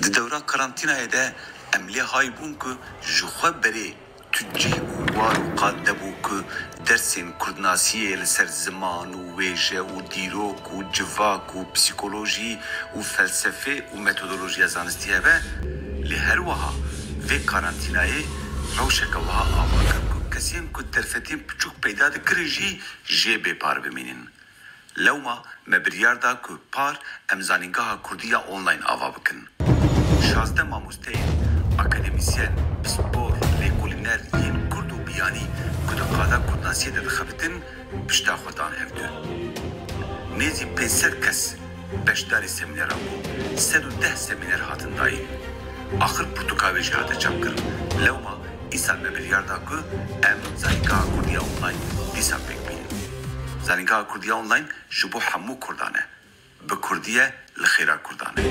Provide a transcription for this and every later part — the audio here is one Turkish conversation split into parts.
Di dewra karantinayê de em lê haybûn ku ji xwe berê tu cih û war û qad debû ku dersên kurdnasiyê li ser ziman û wêje û dîrok û civak û psîkolojî û felsefê û metodolojiya zanistî hebe, lê her wiha vê karantînayê rewşeke wiha ava kir ku kesên ku derfetên piçûk peyda dikirin jî jê bêpar bimînin. Lewma me biryar da ku par em zanîngeha Kurdî ya online ava bikin. 16 mamosteyên akademisyen, spor, lêkolîner yên Kurd û biyanî ku di qada kurdnasiyê de dixebitin, pişta xwe dan hevdû. Nêzî 500 kes beşdarî semîneran bû, 110 semîner hatin dayîn. Axir pirtûkavê jî hate çapkirin. Lewma îsal me biryar da ku em zanîngeha Kurdiya online dîsa pêk bînin. Zanîngeha Kurdiya online ji bo hemû Kurdan e. Bi Kurdî li xêra Kurdan e.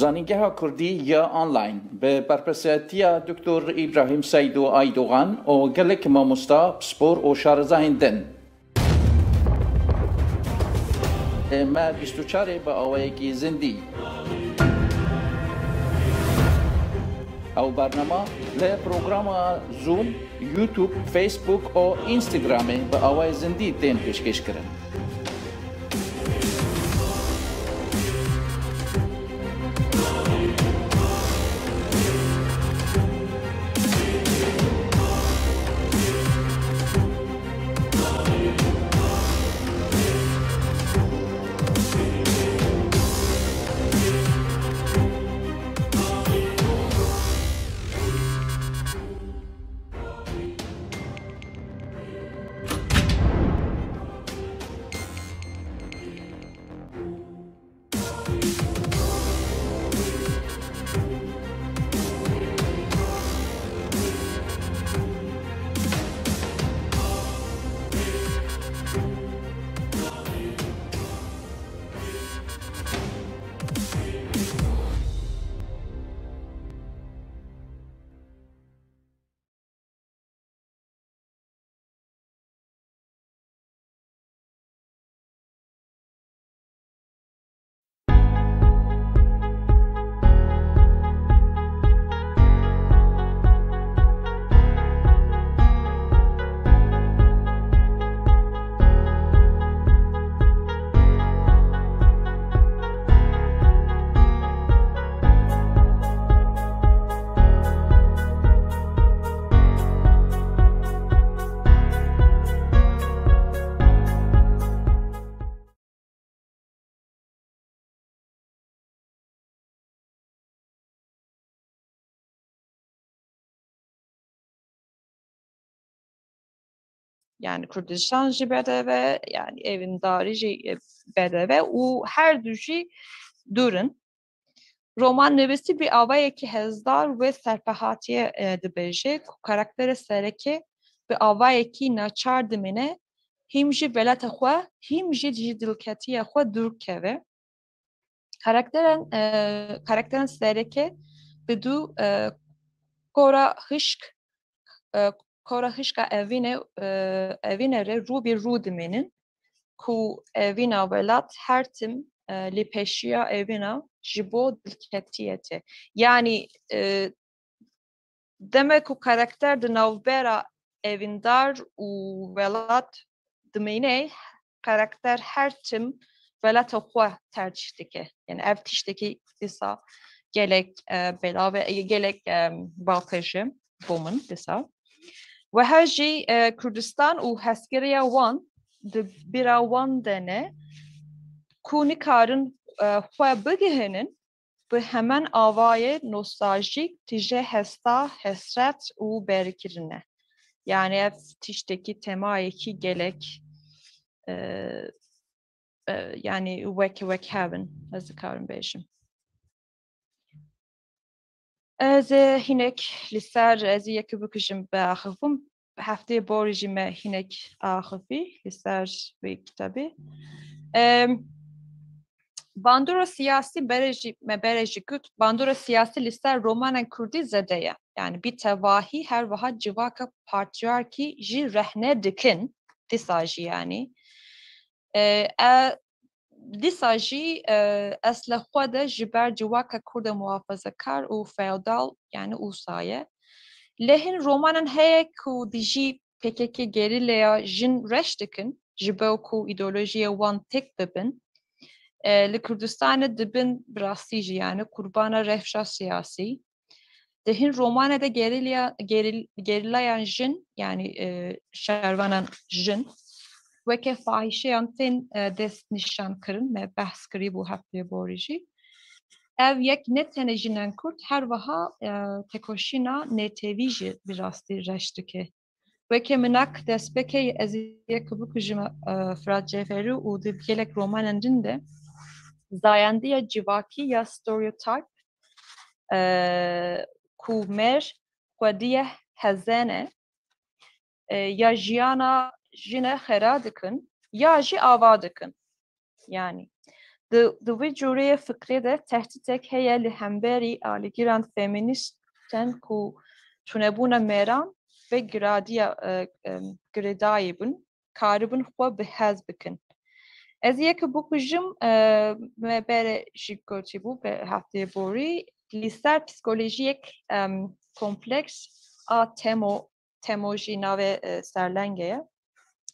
زانینگه کردی یا آنلاین به برپرسیتی دکتر ابراهیم سیدو ایدوغان و گلک ماموستا سپور و شارزاین دن. ما 24 با آوایگی زندی. او برنامه ل پروگرام زوم، یوتیوب، فیسبوک و اینستاگرام با آوای زندی تین پیشکش کردن. Yani Kürdistan jî bedeve, yani evîndarî jî bedeve û her du jî durin. Roman nivîsî bir avayekî hezdar wê serpehatiye dibêje ku karaktera serekê bi avayekî naçar dimîne, hîn ji velata xwe, hîn ji dilketiya xwe dûr keve. Karakterên serekê bi du kora hişka evîne re rû bir rû dimînin ku evîna welat her tim li pêşiya evîna ji bo dilketiyê tê. Yani demek ku karakter de navbera evindar u velat demine karakter her tim velat oxwa tercih dike. Yani ev tişteki disa gelek bela ve gelek baltajı bomun disa. Ve her şey Kürdistan u heskeriya wan de bira wan dene kuni karın xwe bigihinin bi hemen avayê nostaljîk tije hesta, hesret û berikirine. Yani ev tişteki temayekî gelek yani wek hevin ez dikarim bêjim. Ez hinek li ser ez yekî bikişim biaxivim hefteyê borî jî me hinek axivî li ser vê kitabê. Bandora siyasi berejî kut bandora siyasi lister romanen Kurdî zedeye. Yani bir tevahi her vaha civaka patriarki ji rehne dikin disa jî yani. Disa jî esle xwe de ji ber civaka Kurda muhafazakar û feodal yani Ûsaye. Lehin romanen heye ku dijî PKK gerillaya jin reş dikin ji ber ku ideolojiye wan tek bibin. Li Kurdistanê dibin birastî jî yani kurbana rewşa siyasî. Dihin romanê de gerilayan jin yani şervanan jin weke fahişeyan tên dest nîşan kirin me behs kirî bû hefteyê borî jî. Ev yek ne tene jinen Kurd her wiha tekoşîna nêtevî jî bi rastî reş dike. Weke minak destpêkê ez yek bikujim Fırat Ceferî û di gelek romanan din de zayandiya civakî ya stereotype ku mer xwediyê hezene ya jiyana jine xera dikin ya jî ava dikin. Yani di vê cûreyê fikrê de tehditek heye li hemberî alîgiran feminîstan ku tunebûna mêran ve girêdayî bin karibin xwe bi hez bikin. Ez yekî bikujim me bere jî gotî bû be hefteyê borî li ser psikolojiyek kompleks a temo jî navê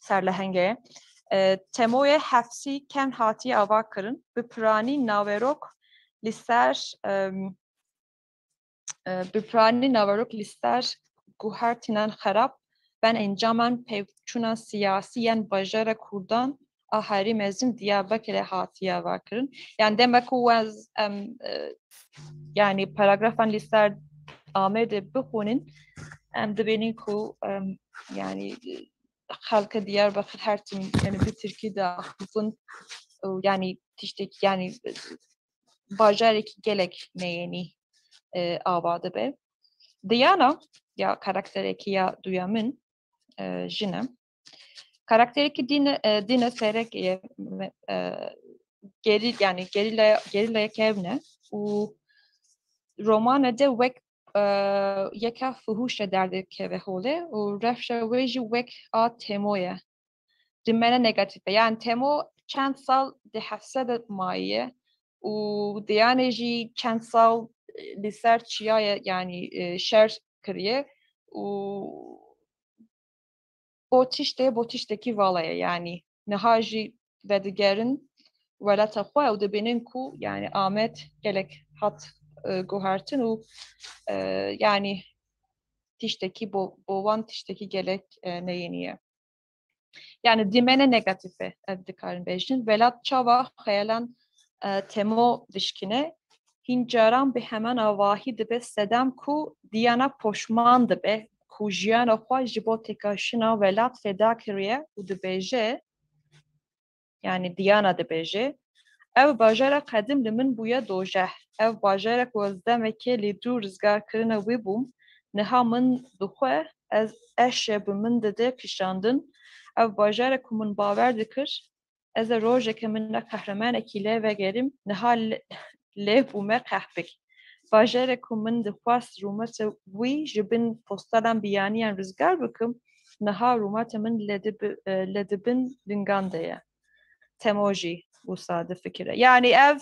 serlehengeye. Temoyê hefsî ken hatiye ava kirin bi piranî naverok li ser guhertînan xerab ben encaman pevçûna siyasî yên bajara Kurdan a herî mezin Diyarbakırê hatiye ava kirin. Yani demek ku ez yani paragrafan li ser Amedê bixwînin em dibînin ku yani xelka Diyarbakır her tim yani bir Tirkî de axivin yani tiştekî yani bajarekî gelek neyênî ava dibe. Diyana ya karakterekî ya duyamin jine karakterekî dine serek gerilaya kevne û romana de wek yeka fuhuşa derdikeve hole û rewşa wê jî wek a temoye dimene negatife yani temo çend sal di hefsede maye û diyanê jî çend sal li ser çiyaye yani şer kiriye û o tiştekî valaye yani niha jî vedigerin welata xwe û dibînin ku yani Amed gelek hat guhertin û yani tiştekî bo wan tiştekî gelek neyêniye. Yani dimene negatife ev dikarin bêjin velat çawa xeyalan temo dişkine hin caran bi hemen avahî dibe sedem ku diyana poşman dibe ku jiyana xwe ji bo têkaşîna welat feda kiriye û dibêje yani diyana dibêje ev bajara qedim li min bûye dojeh ev bajarek wezdemekê lê dû rizgarkirina wê bûm niha min dixwe ez eşe bi min dide kişandin ev bajarek ku min bawer dikir ez ê rojeke min ne qehremanekî lê vegerim niha lê bûme qehbik bajarek ku min dixwast rûmeta wî ji bin postalan biyaniyan rizgar bikim niha rûmeta min lê dibin lingan de ye temo jî wisa difikire yani ev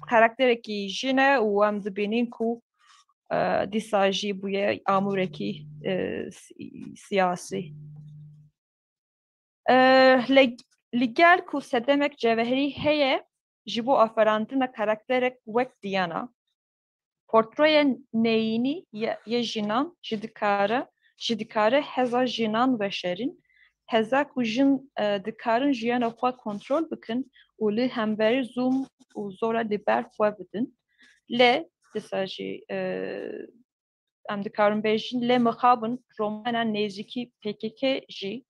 karakterekî jine û em dibînin ku dîsa jî bûye amûrekî siyasî. Li gel ku sedemek cevherî heye ji bo aferandina karakterek wek Diana, portreya neyînî ya jinan ji dikare heza jinan veşerin, heza ku jin dikarin jiyana xwe kontrol bikin û li hemberî zûm û zora li ber xwe bidin. Lê dîsa jî em dikarin bêjin lê mixabin romana nêzîkî PKK jî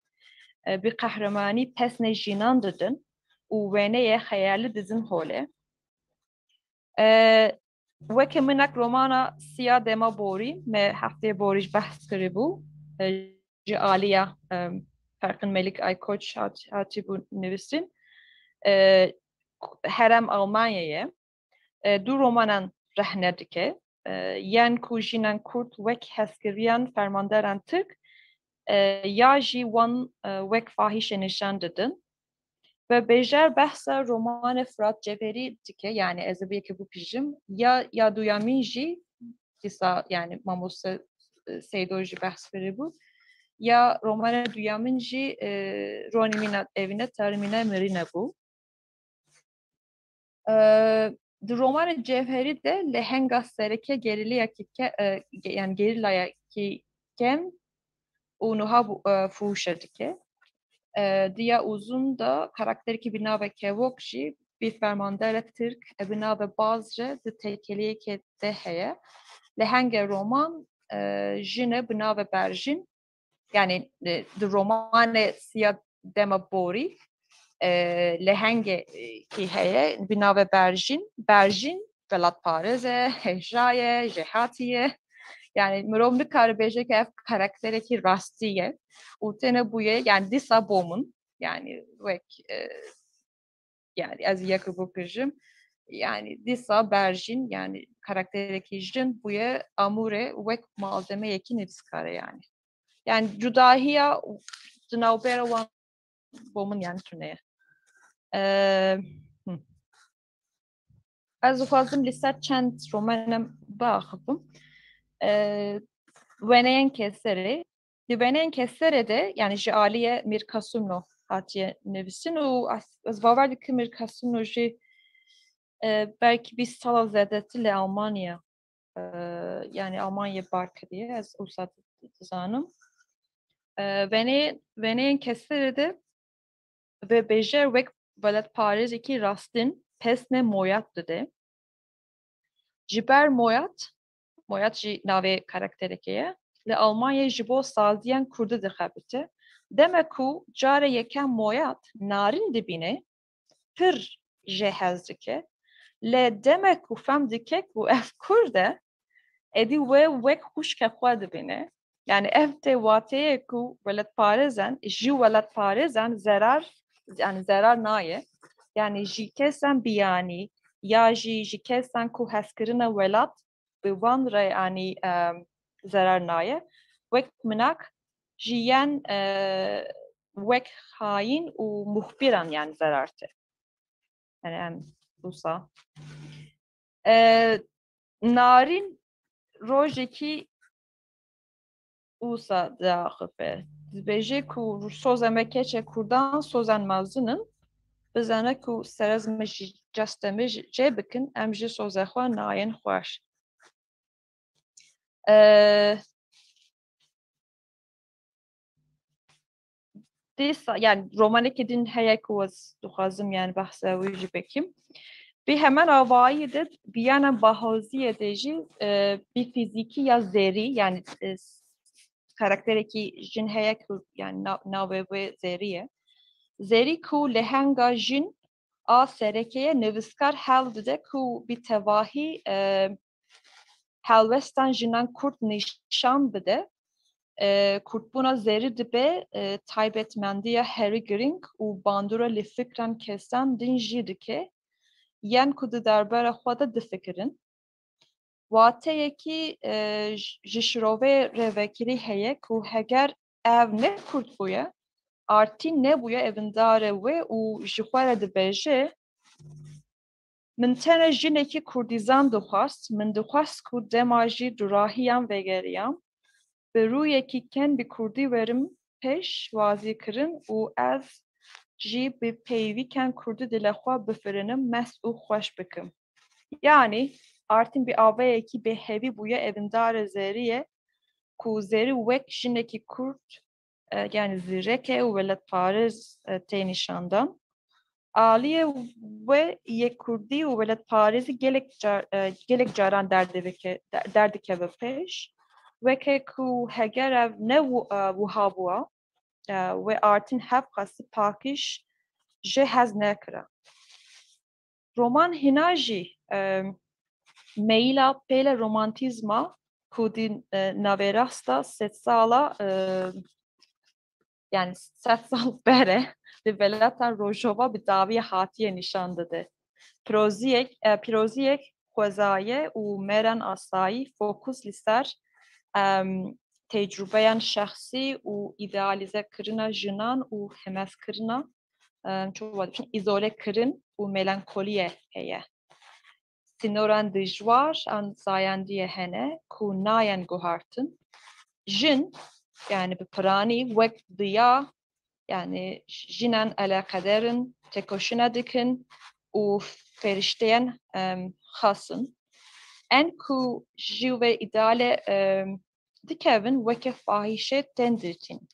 bi qehremanî pesnê jinan didin û wêneyê xeyalî dizin holê. Wekî minek romana Siya Dema Borî me hefteyê borî ji behs kiribû ji aliya Ferqin Melik Aykoç hatibû nivîsîn herem Almanyayê du romanan rehne dike yên ku jinan Kurd wek hezkiriyan fermanderan Tirk ya jî wan wek fahîşe nîşan didin ve bêjer behsa romanê Fırat Cevherî dike yani ez ê bêyekê bipîjim ya duyamîn jî dîsa yani mamoste Seydo jî behs kiribû ya romanê duyamîn jî ronîmîna evîne termîne mirîne bû. Di romanê Cevherî de lehenga sereke geriliyekî yani gerilayekî kem û niha fûşe dike. Diya uzun da karaktereki bi navê Kevok jî bir fermanderek Tirk bi navê Bazre di têkeliyekê de heye. Lehenge roman jine bi navê Berjin yani di romanê Siya Dema Borî lehengekî heye bi navê Berjin. Berjin velatparêz e, hejra ye, jêhatî ye. Yani mirov nikare bêje ki ev karakterekî rastî ye û têne bûye yani dîsa bomin yani wek yani ez yekê bipîjim yani dîsa Berjin yani karakterekî jin bûye amûrê wek malzemeyekî nivîskare yani. Yani cudahiya di navbera wan bomin yani tune ye. Ez dixwazim li ser çend romanem biaxivim. Veneyên Keserê. Di Veneyên Keserê de yani ji aliyê Mir Kasımlo hatiye nivîsin û ez bawer dikim Mir Kasımlo jî belkî 20 sala zêdetî li Almanya yani Almanyayê bar kiriye ez wisa dizanim. Veneyên Keserê de ve bêjer wek veletparêzekî rastin pesne moyat dide. Ji ber Moyat jî navê karakterekê ye li Almanyayê ji bo saziyan Kurdî dixebite. Demek ku carê yekem Moyat narin dibîne pir jê hez dike. Lê demek ku fem dike ku ev Kurd e êdî wê wek xwişke xwe dibîne. Yani ev tê wateyê ku weletparêzan ji weletparêzan zerar naye. Yani ji kesan biyanî ya ji kesan ku hezkirina welat bi wan re yani zarar naye. Wek minak jiyan wek hain û muhbiran yani zarar te. Yani em busa. Narin rojekî usa daxife. Dibêje ku soza me keçe Kurdan sozan mezinin bizane ku serez me jî ceste me jê bikin em jî soza xwe nayên xweş. Dîsa yani romanekî din heye ku ez dixwazim yani behsa wî jî bikim. Bi hemen avayî de biyana bahoziyê de jî bir fizîkî ya zêrî yani karakterekî jin heye ku yani navê wê zêrî ye. Zêrî ku lehenga jin a serekeye nivîskar hel dide ku bi tevahî helwestan jinan Kurd nîşan bide. Kurtbûna zêrî dibe taybetmendiya herî giring û bandora li fikran kesan din jî dike yên ku di derbera xwe de difikirin. Wateyekî ji şirovê rêvekirî heye ku heger ev ne Kurd bûye artî nebûye evindarê wê û ji xwe re dibêje من تنه جنکی کردیزان دخواست من دخواست که دماجی دراهیان و گریام به روی که کن به کردی ورم پیش وازی کرن و از جی به پیوی کن کردی دلخوا بفرنم مس او خوش بکم. Yani artın bir avaya ki bir hevi buya evindar zeriye ku zeri wek jineki kurt yani zireke u velet Paris tenişandan aliye ve ye kurdi u velet Paris'i gelek caran derdi ke ve peş ve ke ku hegerev ne vuhabua ve artın hep kası pakiş je hez nekra. Roman hinaji Meila pele romantizma kudin naverasta setsala yani setsal bere ve velata rojova bir daviye hatiye nişandadı. Piroziyek Xozaye u meran asayi fokus liser tecrübeyen şahsi u idealize kırına jinan u hemes kırına çok vadişin izole kırın u melankoliye heye. Sinoran dijwar an zayandiye hene ku nayen guhartın. Jin yani bir prani vek diya yani jinan ala kaderin tekoşuna dikin u ferişteyen hasın. En ku jive ideale dikevin veke fahişe tendirtin.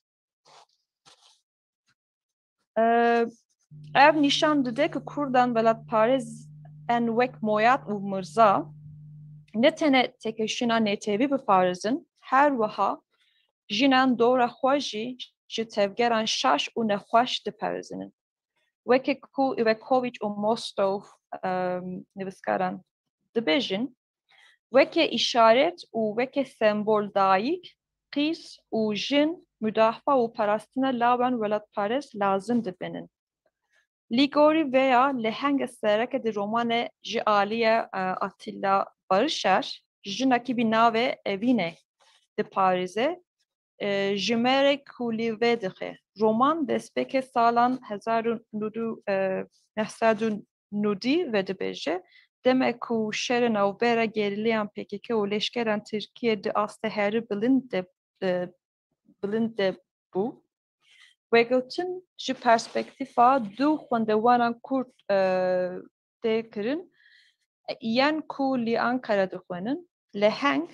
Ev nişan de ki Kurdan velat Paris en vek moyat u mırza ne tene tekeşina netevi bi Paris'in her vaha jinan dora xwaji ji tevgeran şaş u nexwaş di Paris'inin. Weke ku Ivakovic u Mostov nivîskaran dibêjin weke işaret u weke sembol dayîk qîs û jin müdafaa û parastina lawan welat Paris lazım dibinin. Ligori veya lehenge sereke di romane ji aliye Atilla Barışer jinaki bir nave evine di Paris'e jimere kulive dixe. Roman despeke salan 1990 ve dibêje demek ku şerê navbera geriliyan PKK û leşkeran Tirkiye di aste herî bilind de bû. Vegotin ji perspektîfa du xwendewaran Kurd tê kirin yên ku li Ankara dixwenin leheng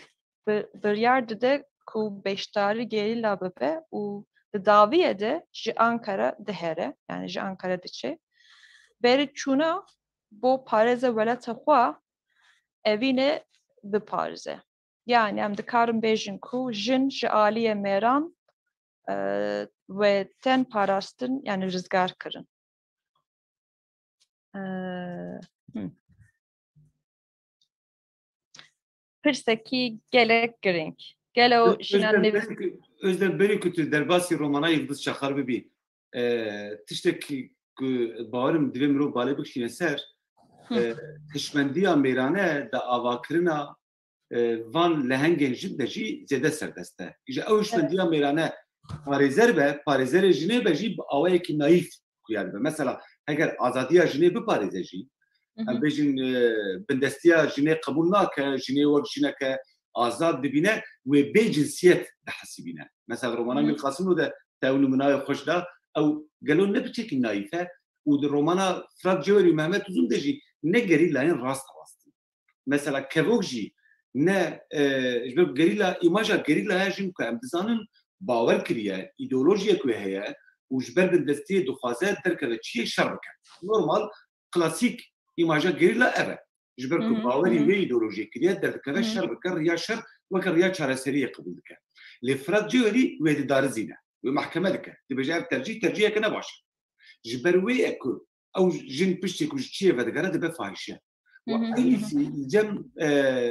biryar dide ku beşdarî gerîla bibe û di daviyê de ji Ankara dihere yani ji Ankara diçe berî çûna bo parêza welata xwe evîne biparize. Yani em dikarin bêjin ku jin ji aliyê mêran ve ten parastin yani rizgar kirin. Pirsekî gelek giring. Gelo jinan nivîs Özlem berê ku tu derbasî romana Yıldız Çakar bibî tiştekî ku bawerim divê mirov balê bikişîne ser hişmendiya mêrane da avakirina van lehengên jin de jî zêde serdest e. Ji ew hişmendiya mêrane parêzer be, parêzerê jinê be jî bi awayekî naîf xuya dibe. Mesela heger azadiya jinê biparêze jî em bêjin bindestiya jinê qebûl nake, jinê wek jineke azad dibîne wê bê cinsiyet dihesibîne. Mesela romana Gül Qasîmov de tew nûmunayê xweş da ew gelo ne biçekî naîf e û di romana Fırat Cewerî Mehmet Uzun de jî ne gerîlayên rast rastin. Mesela kevok jî ne ji ber gerîla îmaja gerîla heye jî ku em dizanin bawer kiriye, îdeolojiyek wê heye û ji ber bindestiyê dixwaze derkeve çiyê şer bike. Normal, klasîk îmaja gerîla ev e. Ji ber ku bawerî wê îdeolojiyek kiriye derdikeve şer bike, riya şer weke riya çareseriyê qebûl dike. Lê Fırat Cewerî wê didarizîne, wê mehkeme dike. Dibêje ev tercîheke ne baş e. Ji ber wê e ku ew jin piştî ku ji çiyê vedigerê dibe fahîşe. Aynısı cem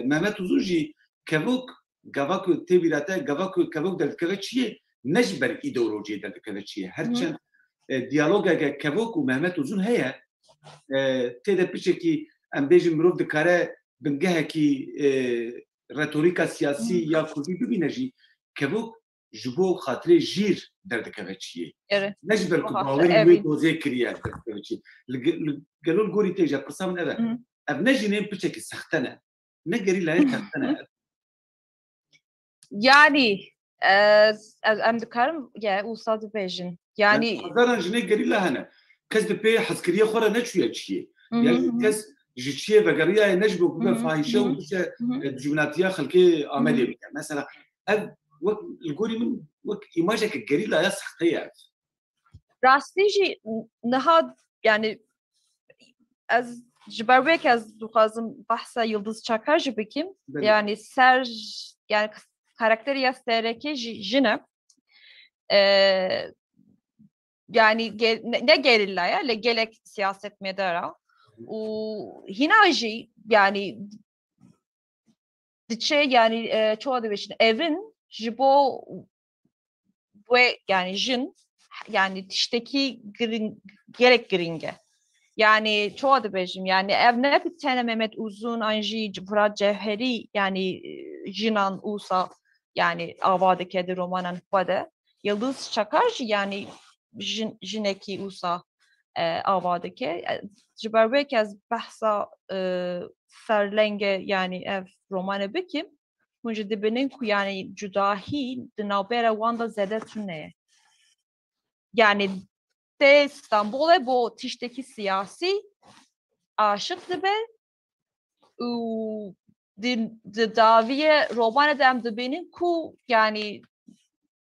Mehmet Uzun jî kevok gava ku tê bîrate gava ku kevok derdikeve çiyê ne ji ber îdeolojiyê derdikeve çiyê. Herçend diyalogeke kevok û Mehmet Uzun heye tê de piçekî em bêjin mirov dikare bingehekî retorîka siyasî ya kurdî bibîne jî kevok ji bo xatirê jîr derdikeve çiyê. Ne ji ber ku bawerî wê dozê kiriye derdikeve çiyê. Li gelol gorî tê jî pirsa min ev e. ev ne jinên piçekî sexte ne. Ne gerîlayê sexte ne. Yani em dikarim ya Usta dibêjin. Yani Hezaran jinê gerîla hene. Kes di pê hezkiriya xwe re neçûye çiyê. Ya kes ji çiyê vegeriyayê ne ji bo bibe fahîşe û biçe dijminatiya xelkê Amedê bike. Mesela ev wek li gorî min wek îmajeke gerîlaya sexte ye ev. rastî jî niha yani ez ji ber wê ez dixwazim behsa Yıldız Çakar jî bikim. Yani ser yani karakteriya serekê jî ne. Yani ne gerillaya le gelek siyaset medara. U hina jî yani diçe yani çoğu dibêjin evin ji bo ve yani jin yani tişteki gerek giringe. Yani çoğu dibêjim yani ev ne bir tane Mehmet Uzun anjî Fırat Cevheri yani jinan usa yani avadeke romanan xwe Yıldız Çakar jî yani jinekî usa avadeke ji ber wê ez behsa serlenge yani ev romanı bikim hûn jî dibinin ku yani cudahî di navbera wan da zede tune ye. Yani te İstanbul'e bu tişteki siyasi aşık dibe û di daviye romanê de em dibînin ku yani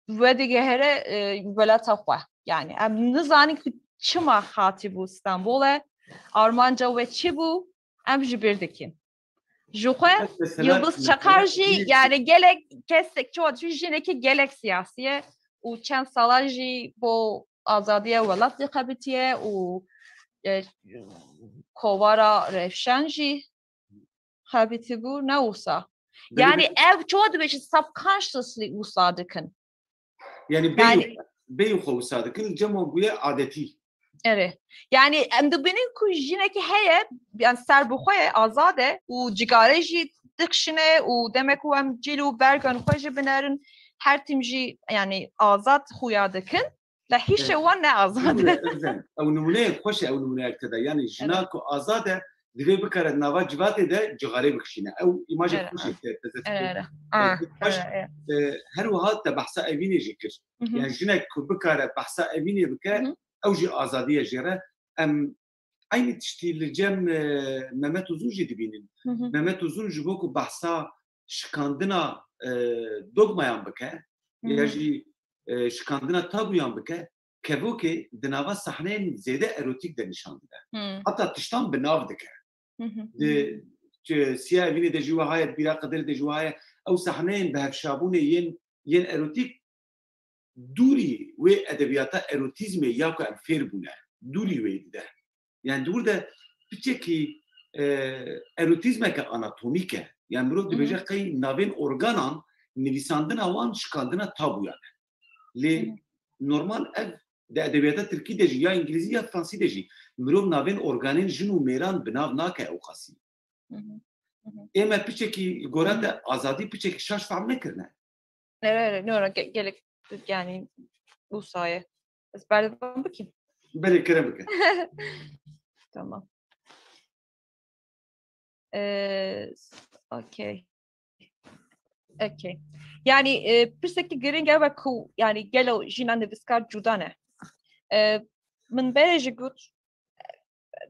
ve digehere welata xwe yani em nizanin ku çima hatibû İstanbul'e Armanca ve çi bû em ji bir dikin. Ji xwe Yıldız Çakar jî yani gelek kestek çoğu jinekî gelek siyasiye û çend sala jî bo azadiya welat dixebitiye û kovara revşen jî xebitibû ne wisa. Yani ev çoğu dibêjin subconsciously wisa dikin. Yani beyî xwe wisa dikin cem bûye adetî. Evet. Yani em dibînin ku jinekî heye yani ser bi xwe ye azad e û cigare jî dikşine û demek ku em cîl û bergan xwe jî binerin her tim jî yani azad xuya dikin la hîşe wan ne azad e. Ew nûmuneyek xweş e ew nûmuneyek te de yani jina ku azad e divê bikare nava civatê de cigarê bikişîne. Ew îmajek xweşê te her wiha te behsa evînê jî kir. Yani jinek ku bikare behsa evînê bike ew jî azadiye jê re em aynı tiştî li cem Mehmet Uzun jî dibînin. Mehmet Uzun ji bo ku behsa şikandina dogmayan bike ya jî şikandina tabûyan bike kevokê di nava sahneyên zêde erotîk de nîşan dide. Heta tiştan bi nav dike. Di siya evînê de jî wiha ye bîra Qedirê de jî wiha ye ew sahneyên bi hevşabûnê yên erotîk dûrî wê edebiyata erotîzmê ya ku em fêr bûne dûrî wê dide. Yani dûr piçekî erotîzmeke anatomîk e. Yani mirov dibêje qey navên organan nivîsandina wan şikandina tabûyan e. Lê normal ev di edebiyata Tirkî de jî ya İngilîzî ya Fransî de jî mirov navên organên jin û mêran bi nav nake ew qasî. Ême piçekî gora te azadî piçekî şaş fehm nekirine. Evet, gelek yani bu saye. Ezberledim bakayım. Belê kire bike. Tamam. Okey. Yani pirseki giringe ve ku yani gelo jinan nivîskar cuda ne. Min berê jî got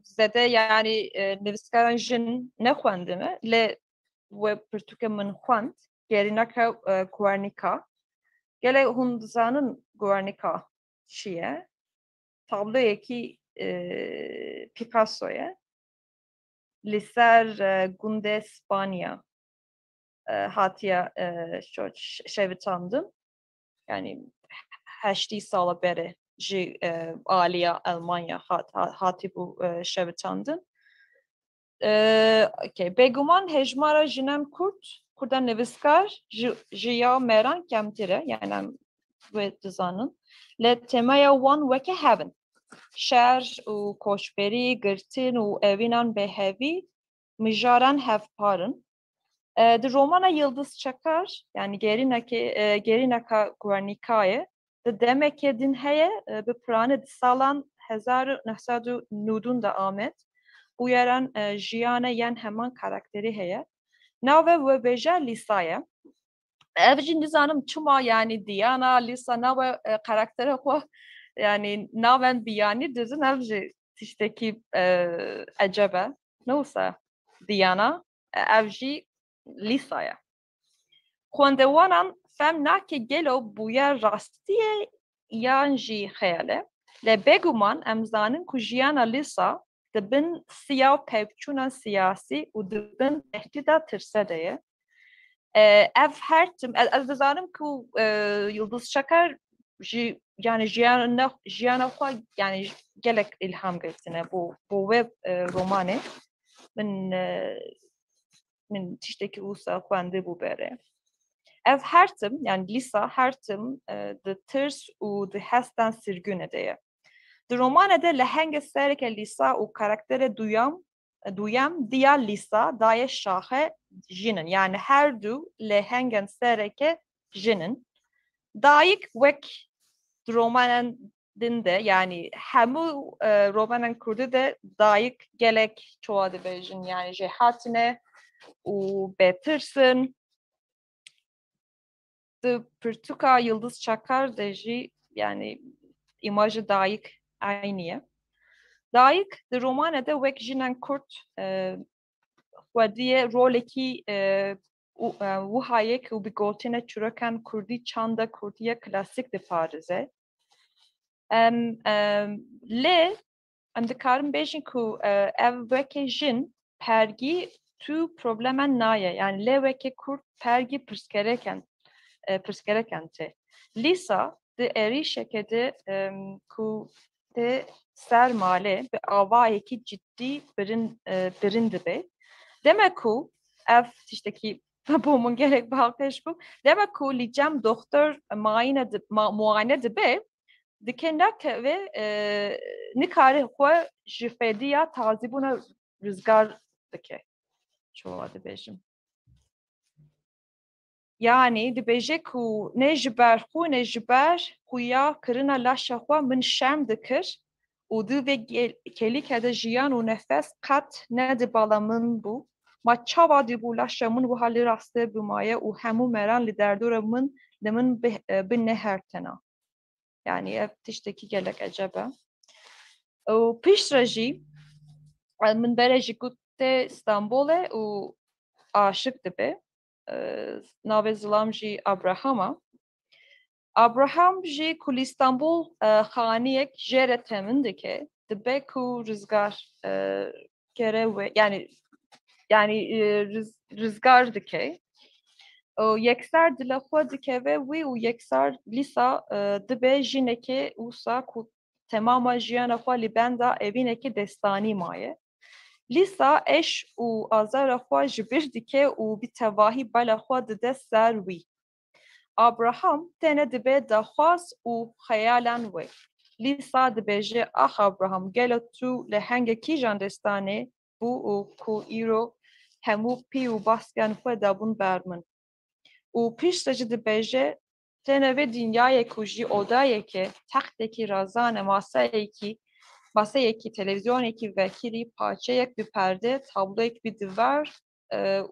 zede yani nivîskaran jin nexwendime lê we pirtûkê min xwend gerîneka Guernica. Gelek hûn dizanin Guernica çi ye? Tabloyekî Picasso ye. Li ser gundê Spanya hatiye şevitandin. Yani 8 sala berê ji aliya Almanya hatibû şevitandin. Bêguman hejmara jinem Kurdan nivîskar ji ya mêran kemtir e yani em wê dizanin. Lê temaya wan weke hevin. Şer û koçberî, girtin û evînan bêhevî mijaran hevparin. Di romana Yıldız Çakar yani gerîneka Guernicayê di demekê din heye bi piranê di salan 1990 de amet bûyeran jiyana yên heman karakterî heye. Nave we bêje Lîsaya. Ev jî nizanim çima yani Diana, Lîsa nave karaktera xwe yani naven biyanî dizin ev jî tiştekî eceb e. Ne wisa Diana, ev jî Lîsaya. Xwendewanan fem nake gelo bûye rastiyê yan jî xeyal e. Li bêguman em zanin ku jiyana Lîsa dibin siya û pevçûna siyasî û dibin tehdîda tirse de ye. Ev her tim ez dizanim ku Yıldız Çakar jî yani jiyana xwe yani gelek ilham girtine bu wê romanê min tiştekî wisa xwendibû bere. Ev her tim yani Lîsa her tim di tirs û di hestan sirgûne de ye. Di romanê de li hengê sereke Lîsa û karakterê duyem diya Lîsa daye şaxe jinin yani her du li hengen sereke jinin. Dayık wek di romanen din de yani hemû romanen Kurdî de dayık gelek çoğu dibêjin yani jê hatine û bêtirsin. Di Pirtûka Yıldız Çakar de jî yani imajı dayık aynı ye. Dayık di romanê de wek jinan Kurd xwediye rolekî wihayek û bi gotîna çîrokan Kurdî çanda Kurdiya klasîk diparize. Lê em dikarin bêjin ku ev wekê jin pergî tû problemen naye yani lê wekê Kurd pergî pirsgereken te. Lîsa di êrişekê de ku te ser malê bi avayekî ciddî birin dibe. Demek ku ev tiştekî bu min gelek balkêş bû. Demek ku li cem doktor muayene dibe dike nekeve nikare xwe ji fêdiya tazîbûna rizgar dike. Çoğu dibêjim. Yani dibêje ku ne ji ber xwe ne ji ber xuya kirina laşa xwe min şerm dikir û di vê kelîkê de jiyan û nefes qet ne di bala min bû. Ma çawa dibû laşa min wiha li rastî bûmaye û hemû meran li derdora min li min bi nehertena. Yani ev tiştekî gelek eceb e. û piştre jî min bere jî ku te İstanbolê û aşık dibe. Navê zilam jî Abrahama. Abraham jî ku li İstanbul xaniyek jê re temin dike dibe ku rizgar kere we yani rizgar dike. Yekser dile xwe dikeve wî û yekser Lîsa dibe jinekê wisa ku temama jiyana xwe li benda evînekî destanî maye. Lîsa eş û azara xwe ji bir dike û bi tevahî bela xwe dide ser wî. Abraham tene dibe daxwaz û xeyalan wê. Lîsa dibêje ax Abraham gelo tu li hengekî jan destanê bû û ku îro hemû pî û baskan xwe dabûn ber min. û piştre jî dibêje tene vê dinyayê ku jî odayekê textekî razan e maseyekî televizyonekî vekirî parçeyek bi perde tabloyek bi divar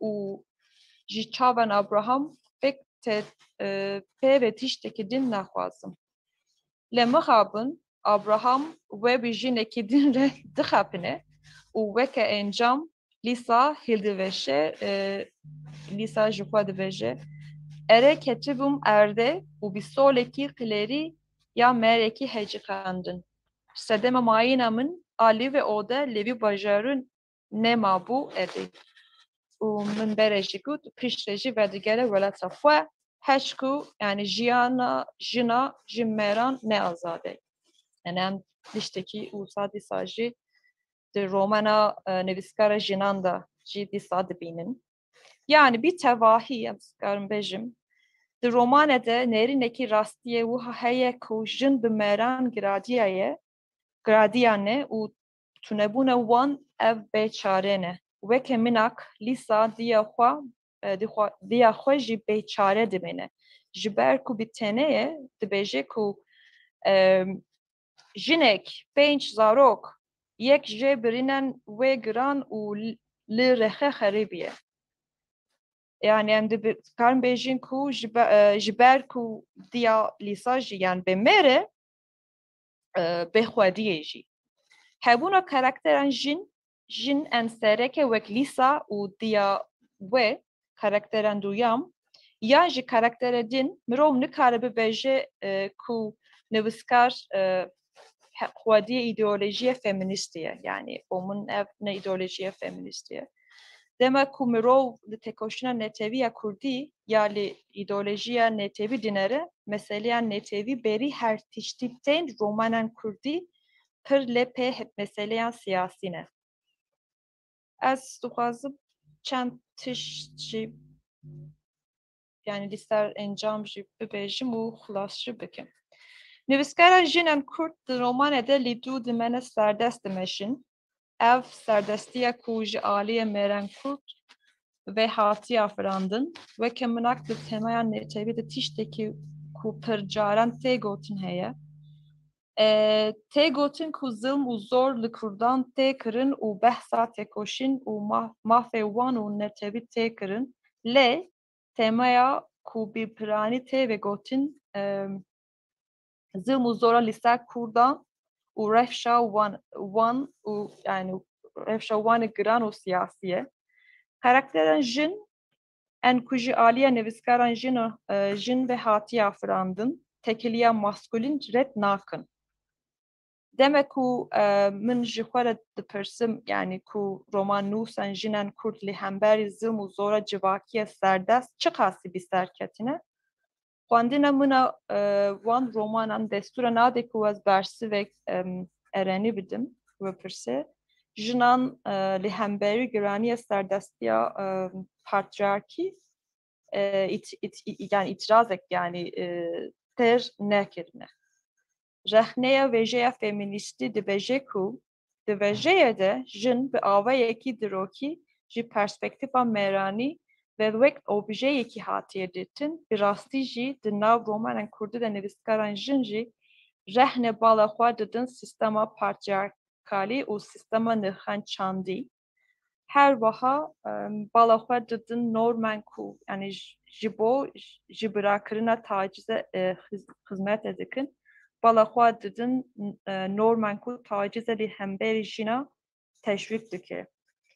û ji çavan Abraham pek te pêvê tiştekî din naxwazim. Li mixabin Abraham wê bi jinekî din re dixapine û weke encam Lîsa hildiveşe Lîsa ji xwe dibêje ere ketibûm erde û bi solekî qilêrî ya merekî hecîqandin. Sedema mayîna min alî ve ode levî bajarûn nemabû edê. û min bere jî got piştre jî vedigere welata xwe heş ku yani jina ji mêran ne azade. Yani em tiştekî wisa dîsa jî di romana nivîskara jinan da jî dîsa dibînin. Yani bir tevahî em dikarim bêjim di romanê de nêrînekî rastiyê wiha heye ku jin bi mêran giradiyane û tunebûna wan ev bêçare ne. Weke minak Lîsa diya xwe jî bêçare dimîne. Ji ber ku bi tenê dibêje ku jinek, pênc zarok یک جه برینن و گران و لرخه خریبیه. Yani hem de karın bejin ku jiber ku diya lisajı yani be mere be xwediye jî. Hebûna karakteran jin en sereke wek lîsa û diya we karakteran duyam yan jî karaktere din mirov nikare bibêje ku nivîskar xwediye îdeolojiye feministiye yani omun ev ne îdeolojiye feministiye. Demek ku mirov li tekoşina neteviya Kurdî ya li îdeolojiya netevî dinere meseleya netevî berî her tiştî tên romanan Kurdî pir lê pê meseleyan siyasî ne. Ez dixwazim çend tişt jî yani li ser encam jî bibêjim û xilas jî bikim. Nivîskara jinan Kurd di romanê de lî dû dimene serdest dimeşin. Ev serdestiya ku ji aliyê mêren Kurd ve hatiya firandin weke minak di temaya netevî de tiştekî ku pir caran tê gotin heye. Tê gotin ku zilm û zor li Kurdan tê kirin û behsa têkoşîn û mafê wan û netevî tê kirin. Lê temaya ku bîpiranî tê vegotin zilm û zora li ser Kurdan û rewşa wan û yani rewşa wanê giran û siyasî ye. Karakteran jin en ku ji aliya nivîskaran jin ve hatiya firandin tekiliya maskulîn red nakin. Demek ku min ji xwe re dipirsim yani ku roman nûsan jinan Kurd li hemberî zilm û zora civakiya serdest çi qasî bî serketine? Xwendina min a wan romanan destûra nade ku ez bersivek erenî bidim bipirsê. Jinan li hemberî giraniya serdestiya patriarkî yani itirazek yani ter nekirine. Rexneya vêjeya feministî dibêje ku di vêjeyê de jin bi awayekî dirokî ji perspektîfa mêranî ve wek objeyekî hatiye dîtin bi rastî jî di nav romanan Kurdî de nivîskaran jin jî rehne bala xwe didin sistema patriarkalî û sistema nixançandî. Her wiha bala xwe didin normen ku yani ji bo ji birakirina tacize xizmet dikin. Bala xwe didin normen ku tacize li hemberî jina teşvik dike.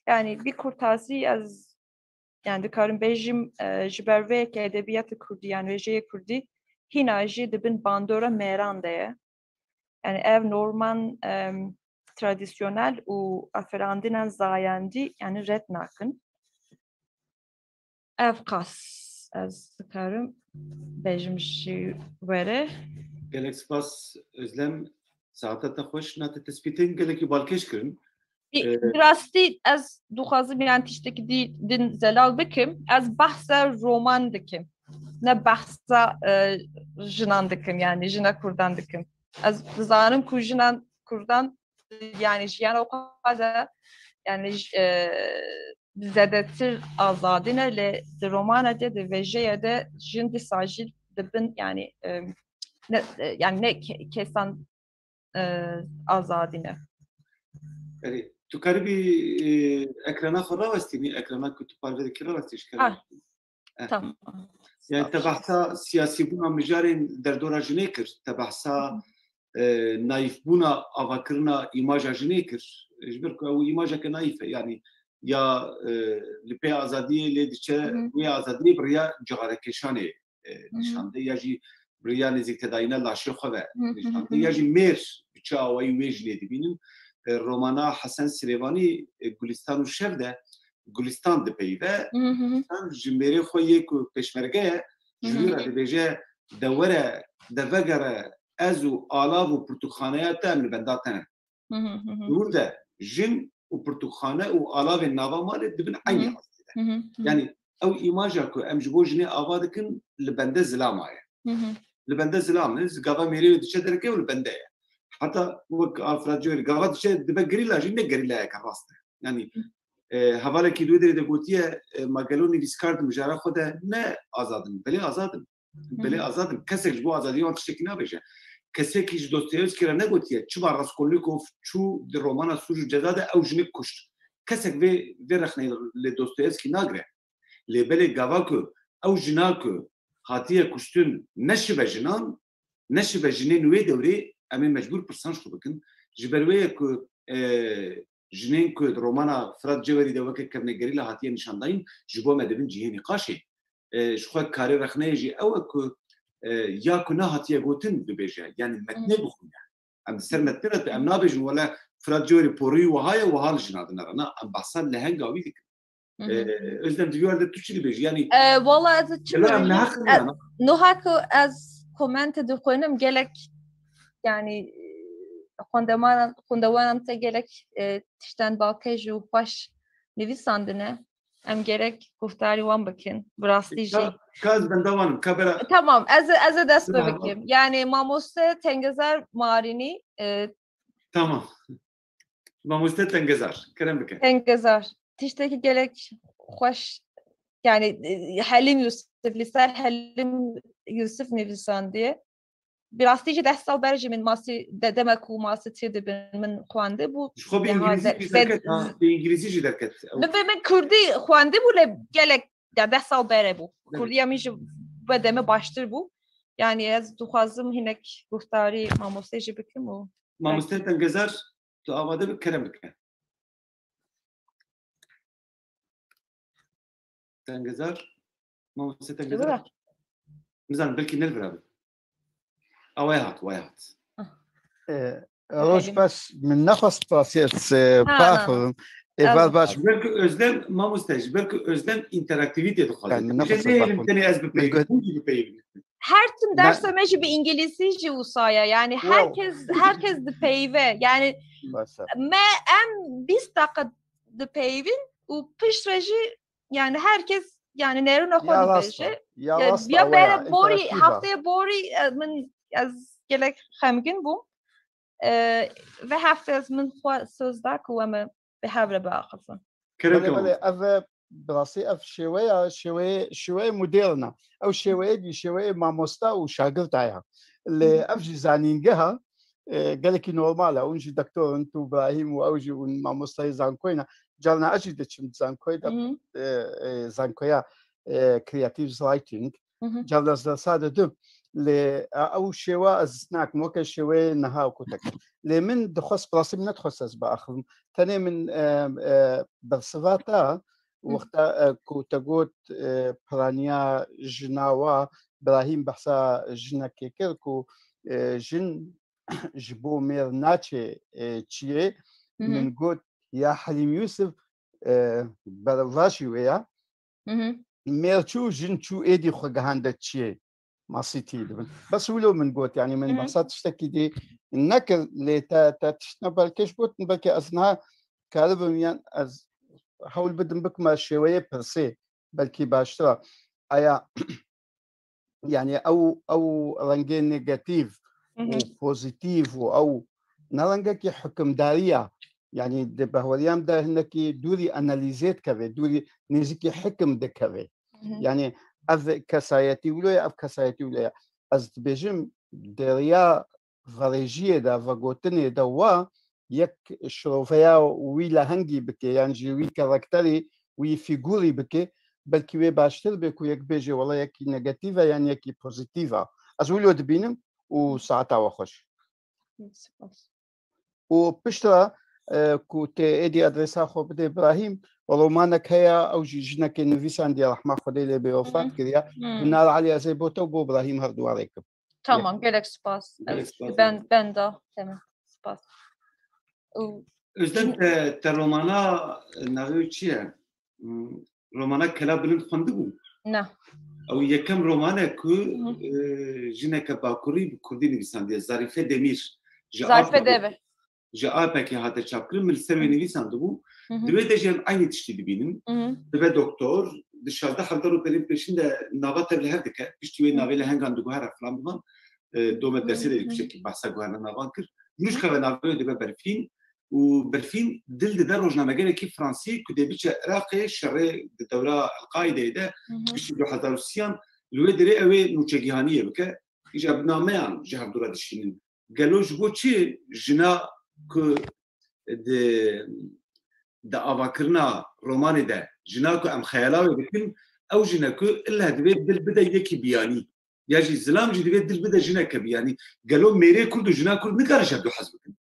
Yani bir kurtazî ez yani dikarim bêjim ji ber vê yekê edebiyata Kurdî yani wêjeyê Kurdî hîna jî dibin bandora mêran de ye. Yani ev norman tradisyonel û aferandînan zayendî yani red nakin. Ev qas ez dikarim bêjim jî were. Gelek spas Özlem saata te xweş nate tespîtên gelekî balkêş kirin. Rastî ez dixwazim yani tiştekî din zelal bikim ez behsa roman dikim. Ne behsa jinan dikim yani jina Kurdan dikim. Ez dizanim ku jinan Kurdan yani jiyana o kadar yani zedetir azadine le de romana de vêjeyê de jin di sajîl dibin yani ne kesan azadine. Yani tu karibî ekrana xwe rawestînî ekrana ku tu parve dikî rawestî Tamam. Yani te behsa siyasîbûna mijarên derdora jinê kir, te behsa naîfbûna avakirina îmaja jinê kir. Ji ber ku ew îmajeke naîf e yani ya li pê azadiyê lê diçe wê azadiyê biriya cigarekêşanê nîşande ya jî biriya nêzîktedayîna laşê xwe ve nîşande ya jî mêr bi çi awayî wê jî lê dibînin. Romana Hesen Sirêvanî Gulistan û Şev de Gulistan dipeyive ji mêrê xwe yê ku pêşmerge ye ji wî re dibêje de were de vegere ez û alav û pirtûkxaneya te em li benda te ne. Hûr de jin û pirtûkxane û alavên nava malê dibin aynî hastî de. Yani ew îmaja ku em ji bo jinê ava dikin li bende zilama ye. Li bende zilam ne gava mêrê diçe dereke û li bende ye. Hatta wek Alfred Joyce gava diçe dibe gerîla jî ne gerîlayeke rast e. Yani hevalekî dû derê de gotiye magelo nivîskar di mijara xwe de ne azadin belê azadin. Belê azadin kesek ji bo azadiya wan tiştekî nabêje. kesek ji Dostoyevskî re negotiye çima Raskolnikov çû di romana Suç û Ceza de ew jinik kuşt. Kesek vê rexneyê li Dostoyevskî nagire. Lê belê gava ku ew jina ku hatiye kuştin neşibe jinan, neşibe jinên wê dewrê em ê mecbûr pirsanj xwe bikin. Ji ber wê ye ku jinên ku di romana Fırat Ceverî de weke kevnegerî li hatiye nîşandayîn ji bo me dibin cihênî qaşê. Ji xwe karê rexneyê jî ew e ku ya ku nehatiye gotin dibêje, yani metnê bixwîne. Em ser metnê re em nabêjin wele Fırat Ceverî porî wiha ye wiha li jina din re na em behsa lehenga wî dikin. Özlem diviyar de tu çi dibêjî yani Valla ez em neheqin ya. Nuha ku ez komente dixwînim gelek yani xwendewanan te gelek tiştan balkê jî û xweş nivîsandine em gerek guftarî wan bikin bi rastî jî. Kaz ben devanım kabera. Tamam ez dest bikim. Yani mamoste Tengezer Marinî Tamam. Mamoste Tengezer. Kerem bikin. Tengezer. Tiştekî gelek xweş yani Helim Yusuf li ser Helim Yusuf nivîsandiye. Bi rastî jî dest sal ber jî min masî demek û masî tî dibin min xwendî bû. Xwe bi İngilîzî jî derket. Bi İngilîzî jî derket. Min Kurdî xwendî bû lê gelek dest sal bere bû. Kurdiya min jî bedeme baştir bû. Yani ez dixwazim hinek guftarî mamostê jî bikim û Mamoste Tengezer tu avade bi Kerem bikin. Tengezer Mamoste Tengezer. Mizan belki nel beraber. Awayhat, wayhat. روش بس من نخست باسيت بافرم اول باش belki özlem mamustej belki özlem interaktivite Yani nefes her tüm derseme jî bi İngilîzî jî wisa yani herkes dipeyve yani me em 20 dakika dipeyvin û piştre jî yani herkes yani neruna xwe dibêje ya bere borî haftaya borî min ez gelek xemgin bûm ve haftaya ez min xwe söz da ku em bi hev re biaxivin. اف براسي اف شويه موديرنا او شويه ماموستا وشاغرتايا اللي افجي زانينجها قال لك نورمال او نجي دكتور انتو ابراهيم واوجي ماموستا زانكوينا جالنا اجي دتشم زانكويدا زانكويا كرياتيف رايتنج جالنا زاساده دو او شوا از سناك موكا شويه نهار كتك لمن دخص براسي من تخصص باخر تاني من برسفاتا وقتا كوتاغوت برانيا جناوا ابراهيم بحثا جنا كيكركو جن جبو مير ناتشي تشي من قوت يا حليم يوسف برافاشي ويا ميرتشو جن شو ايدي خغهاندا تشي ما سيتي بس ولو من قوت يعني من بحثات تشتكي دي النكر اللي تشتنا بالكش بوت بلكي أثناء كاربم يعني از حاول بدم بك ما شوية برسي بلكي باشترا أيا يعني أو رنجين نيجاتيف وبوزيتيف أو نرنجك حكم دارية يعني بهوريام ده هناك دوري أناليزات كذا دوري نيزكي حكم ده كذا يعني أذ كسايتي ولا أف كسايتي ولا أز بيجم دريا فريجية دا فغوتني دا وا يك شروفيا ويلا هنجي بكي يعني جوي كاركتري وي فيغوري بكي بلكي وي باشتر بكو يك بيجي والله يكي نيجاتيفا يعني يكي بوزيتيفا أزولو دبينم وساعتا وخش وبشترا كنت ادي ادريسا خو بدي ابراهيم ورومانك هيا او جيجنك نفيسان دي رحمه خدي لي بوفات كريا النار عليا زي بوتو بو ابراهيم هردو عليكم Tamam gerek spas. Ben de tamam spas. Özlem te romana navi çiye romana kelabın xwendi bû Ne? ew yekem romane ku jineke bakurî bi Kurdî nivîsandiye Zarife Demîr Zarife Demîr ji apekê hate çapkirin min li ser wê nivîsandibû divê de jî em aynî tiştî dibînin dibe doktor di şazda hevdar û perên pêşîn de nava te li hev dike piştî wê navê li hengan diguhere filan bivan domet dersê de şekil behsa guherna navan kir mirûşkeve navê dibe berfîn û berfîn dil dide rojnamegerekî Fransî ku dê biçe Iraqê şerê di dewra Elqaîdeyê de piştî 2003 li wê derê ew ê nûçegîhaniyê bike îja bi nameyan ji hevdûra dişînin gelo ji bo çi jina ku de avakirina romanê de jina ku em xeyala wê dikin ew jina ku illa divê dil bide yekî biyanî ya jî zilam jî divê dil bide jineke biyanî gelo mêrê Kurd û jina Kurd nikare ji du hez bikin.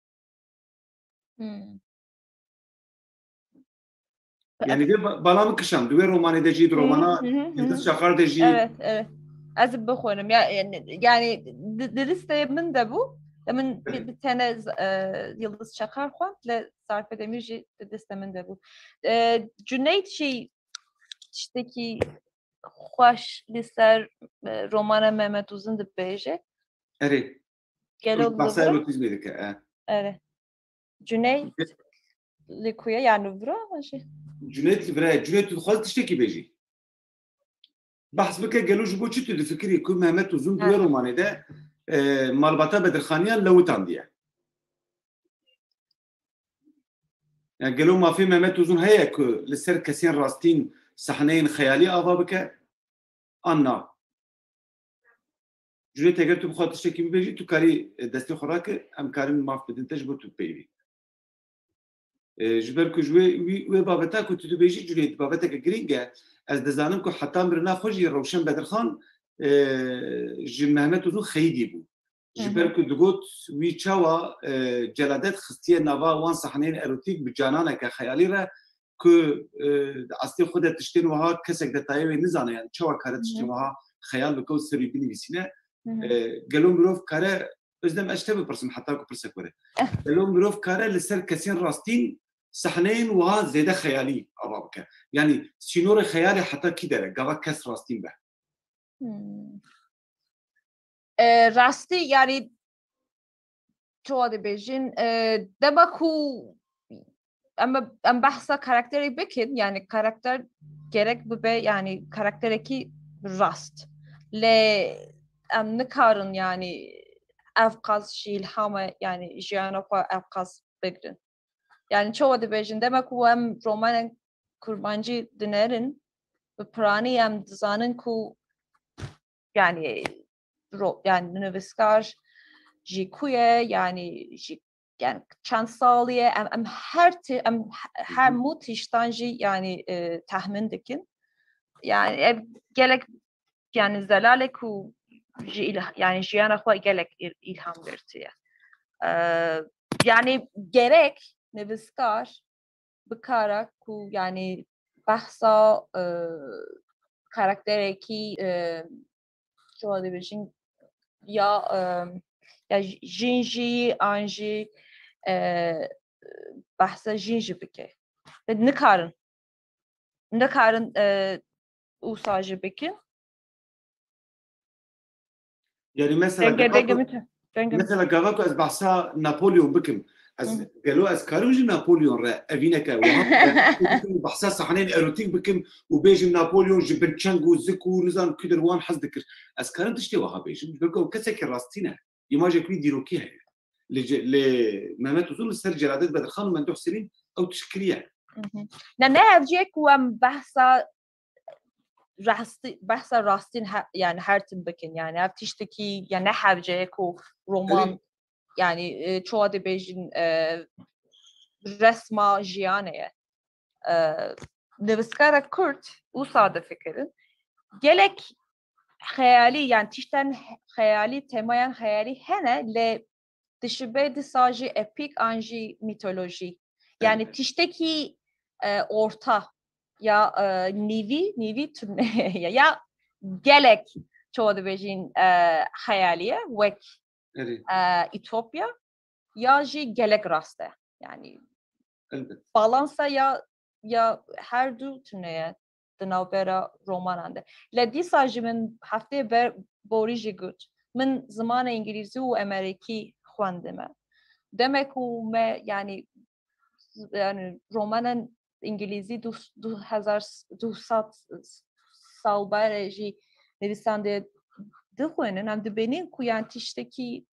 Yani de balamı kışam divê romanê de jî romana Yıldız Çakar de jî Evet. Ez bixwenim yani listeye min de bû min bir tane Yıldız Çakar xwend li Zarif Demîr jî liste min de bû. Cüneyt jî tiştekî xweş li ser romana Mehmet Uzun dibêje. erê Gelo bahsa erotizmê dike. Evet. Cüneyt li ku ye yani vira jî. Cüneyt li vir Cüneyt tu dixwaz tiştekî bêjî. Bahs bike gelo ji bo çi tu difikirî ku Mehmet Uzun divê romanê de malbata Bedirxaniyan lewtan diye. Yani gelo mafê Mehmet Uzun heye ku li ser kesên rastîn sahneyên xeyalî ava bike an Cüneyt eger tu bixwaz tiştekî bibêjî tu karî destê xwe rake em karin maf bidin te ji bo tu peyvî. Ji ber ku ji wê babeta ku tu dibêjî Cüneyt babeteke girîng e ez dizanim ku heta mirina xwe jî Rewşen Bedirxan ji Mehmet Uzun xeyîdî bû. Ji ber ku digot wî çawa celadet xistiye nava wan sahneyên erotîk bi cananeke xeyalî re ku astê xwe de tiştên wiha kesek detayê wê nizane yani çawa kare tiştên wiha xeyal bike û serî binivîsîne gelo mirov kare özlem ez te bipirsim heta ku pirsek were. Gelo mirov kare li ser kesên rastîn sahneyên wiha zêde xeyalî ava bike. Yani sînorê xeyalê heta kî dere gava kes rastîn be. Rastî yani çawa dibêjin dema ku em behsa karakterê bikin yani karakter gerek bibe yani karakterekî rast lê em nikarin yani ev qas jî ilhama yani jiyana xwe ev qas bigirin. Yani çawa dibêjin dema ku em romanên kurmancî dinerin bi piranî em dizanin ku yani nivîskar jî ku ye yani jî yani çend salî ye em her mû tiştan jî yani tehmin dikin. Yani gelek yani zelalê ku yani jiyana xwe gelek ilham girtiye. Yani gerek nivîskar bikare ku yani behsa karakterekî çawa dibêjin ya jin jî an jî behsa jin jî bike. Nikarin wisa jî bikin. Yani mesela gava ku ez bahsa Napolyon bikim ez gelo ez karim ji Napolyon re evîneke bahsa sahneyên erotîk bikim û bêjim Napolyon ji bin çeng û zik û nizan ku wan hez dikir ez karim tiştê wiha bêjim ji ber ku kesekî rastî ne îmajek wî dîrokî heye lê Mehmet Uzun li ser Celadet Bedirxan û Memduh Selîm ew tişkiriye. Ne hevciyek ku em behsa rastîn yani her tim bikin yani ev tiştekî yani ne hevciyek ku roman yani çawa dibêjin resma jiyanê ye. Nivîskara Kurd wisa difikirin gelek xeyalî yani tiştan xeyalî temayan xeyalî hene lê dişibe disa jî epîk an jî mitolojî yani tiştekî orta ya nîvî turneye ya gelek çawa dibêjin xeyalî wek Ütopya ya jî gelek rast e yani balansa ya her du turneye di navbera romanan de lê dîsa jî min hefteyê borî jî got min zimana İngilîzî û Amerîkî xwendime demek ku me yani romanan İngilîzî 2200 salberê jî nivîsandê dixwînin em dibînin ku yani tiştekî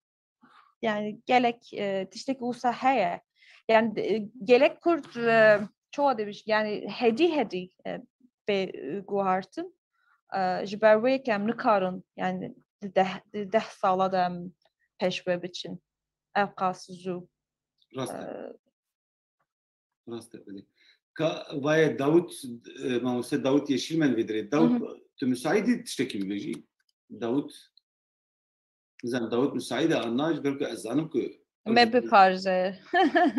yani gelek tiştekî wisa heye yani gelek Kurd çawa dibêjin yani hedî bê guhartin ji ber wê em nikarin yani di deh sala de em pêşve biçin. أوقاس زو راسته بله که وای داوود ما واسه داوود یشیل من بدره داوود تو مساعدی تشتکی میگی داوود زن داوود مساعده آناش برکه از زنم که ما بپارزه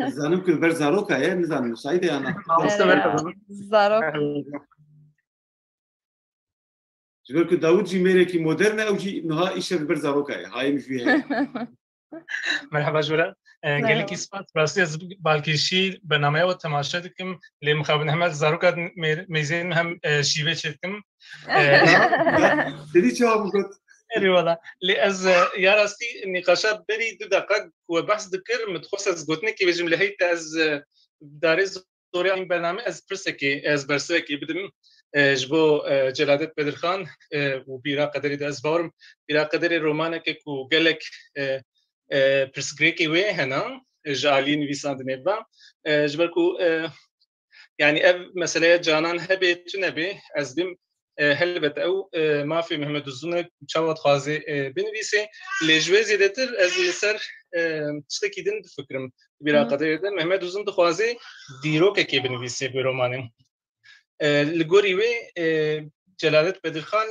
زنم که بر زاروکه یه نزن مساعده آنا زاروک برکه داوود جی میره کی مدرن او جی نها ایش بر زاروکه های میشه مرحبا جورا گلی کی سپاس راستی از بالکشی برنامه و تماشا دکم لی مخابن همه زاروکات میزین هم شیوه چتکم دیدی چه هم گفت اری والا لی از یا راستی نقاشا بری 2 دقیقه و بحث دکر متخصص از گوتنه کی بجم لهیت از داری زوری این برنامه از پرسکی از برسکی بدم جبو جلادت بدرخان و بیرا قدری داز بارم بیرا قدری رومانه که کو گلک پرسکریکی وی هنا جالی نویسنده نبا جبرکو يعني مسألة جانان هبه تنبه از بیم هلبت او ما في محمد الزونه چاوت خازي بنویسه لجوه زیدتر از سر تشتکی دن فکرم بیرا قدر ده محمد الزون خازي دیرو که بنویسه به رومانم لگوری وی جلالت بدرخان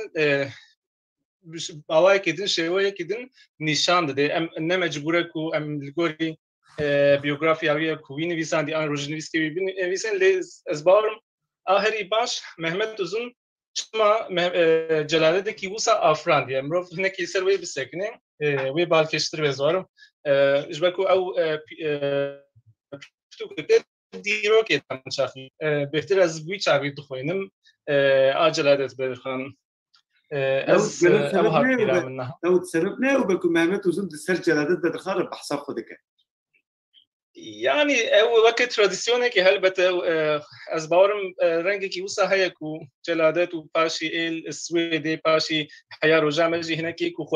باوای کدن شوی کدن نشان داده ام نمجبوره کو ام لگوری بیوگرافیایی کوی نویسندی آن روزنویس که بنویسن لیز از بارم آخری باش محمد الزون شما جلالت کی وسا آفراندی امروز هنکی سر وی بسکنه وی بالکشتر بزارم جبکو او دیرو که تماشاخی بهتر از وی چاوی دخوینم آجلالت بدرخان از أبوها كبيرة منها. داود سببنا وبكو محمد الزون سر جلالت بدرخان بحساب خودك. يعني وقت تراديسيوني كي هلبت از باورم رنگي كي وسا هيا كو جلادات وباشي السويدي باشي حياة رجع مجي هنا كي كو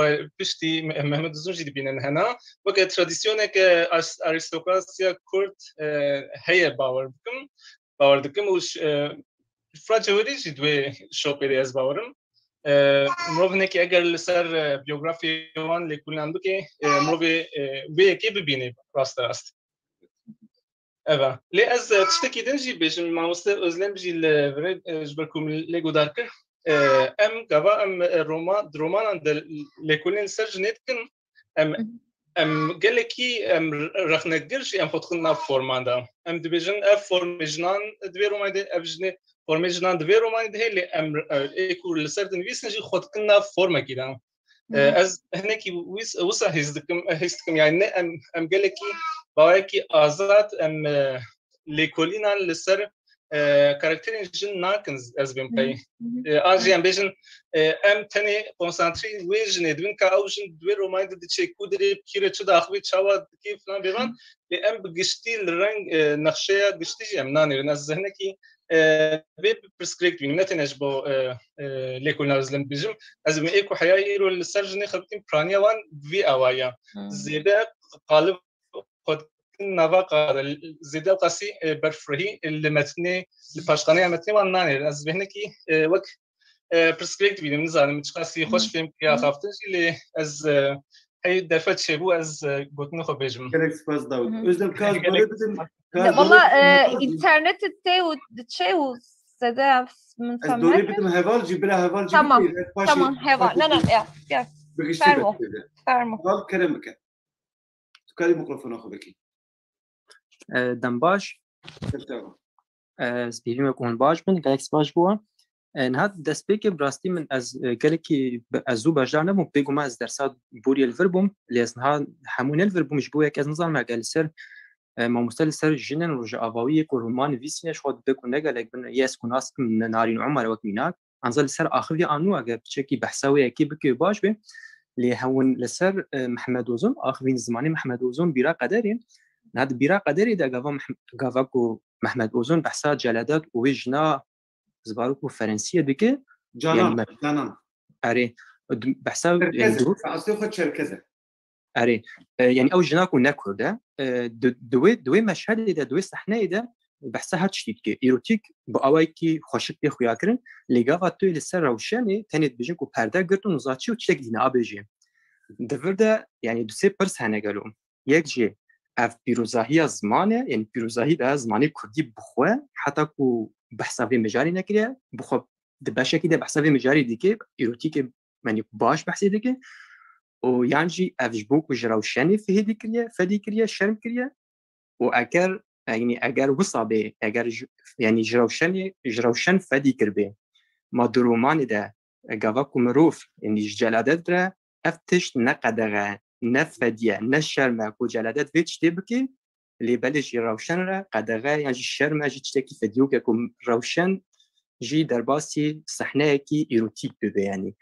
بشتي محمد الزون جدي بينن هنا وقت تراديسيوني كي أرستقراطيا كورت هيا باور دكم وش فراجوري جدوي شوبيري از باورم مروف هناك اگر سر بیوگرافی وان لیکن اندو که مروف به کی ببینه راست اوا لی از تشتکی دنجی بجم ما مست ازلم بجی لورد جبركم لگو دارکر ام گوا ام رومان اند لیکولین سرج نتکن ام گلکی ام رخنگرش ام خودخنا فورماندا ام دبیجن اف فورمیجنان دوی رومایده افجنه فورمیجنان دوی رومایده هلی ام اکول سرد نویسنجی خودخنا فورما گیرن از هنکی وسا هستکم يعني ام گلکی باوکی آزاد ام لیکولینان لسر کاراکترین جن ناکنز از بیم پی آنجی ام بیشن ام تنی کنسانتری ویژن ادوین که اوجن دوی رومایده دیچه کودری کیره چه داخوی چاوا کی فلان بیوان لی ام بگشتی لرنگ نقشه گشتی جی ام نانی از ذهنکی به پرسکریکت بینم نتنج با لیکولین ازلم بیجم از بیم ایکو حیایی رو لسرجنی خبتیم پرانیا وان وی آوایا زیده قالب خود نواقع زیده قصی برفرهی اللي متنی لپاشخانه متنی وان نانی از بهنکی وقت پرسکریکت بینم نزانم چه قصی خوش فهم که خافتنش اللي از هی دفعت شبو از گوتن خو بیجم. گلک سپاس داود. özlem kaz böyle dedim. والله اینترنت تی و چه و زده من از دوری بدم هوال جی بلا هوال جی. تمام هوال نه یا فرمو هوال کرمک. تو کاری میکروفون خو بکی. دنباش سپیریم کن باش من گلکس باش بوا نهاد دسپیک براستی من از گلکی ازو بجار نبوم بگم از درسات بوری الفربوم لیسنها همون الفربوم جبوه که از نظام مقال سر ما مستل سر جنن رجع آواوی که رومان ویسینش خود بکن نگلک بن یس کناس من نارین عمر وقت میناک انزل سر آخر دی آنو اگر بچکی بحثاوی کی بکی باش به لی هون لسر محمد وزون آخرین زمانی محمد وزون بیرا قدرین نهاد بیرا قدری دا گاواکو محمد وزون بحثات جلادات وجنا زباروكو فرنسيه ديك جانان اري بحساب يعني اصل خد شركه اري يعني او جناكو ناكو ده دوي مشهد ده دوي صحنه ده بحسها تشتيك ايروتيك باوايكي خوشت خوياكرن ليغا تو لسر روشني تنت بيجنكو پرده گرتو نزاچي و تشك دينا ابيجي دفرده يعني دو سي برس هنه قالوا یک جی اف پیروزاهی زمانه یعنی پیروزاهی ده زمانی کردی بخواه حتی کو بحثا وی مجاری نکریه بخواه دبشه که ده بحثا وی مجاری دیگه ایروتی که منی باش بحثی دیگه و یعنی جی اف جبوک و جراوشنی فدی کریه شرم کریه و اگر وصابه یعنی جراوشن فدی کربه ما درومان ده گاوا مروف یعنی جلادت را افتش نقدره نفدیه نشرمه کو جلادت ویچ تی بکی لی بلش روشن را قدره یعنی شرمه جی چتکی فدیو که روشن جی درباسی صحنه کی ایروتیک ببه یعنی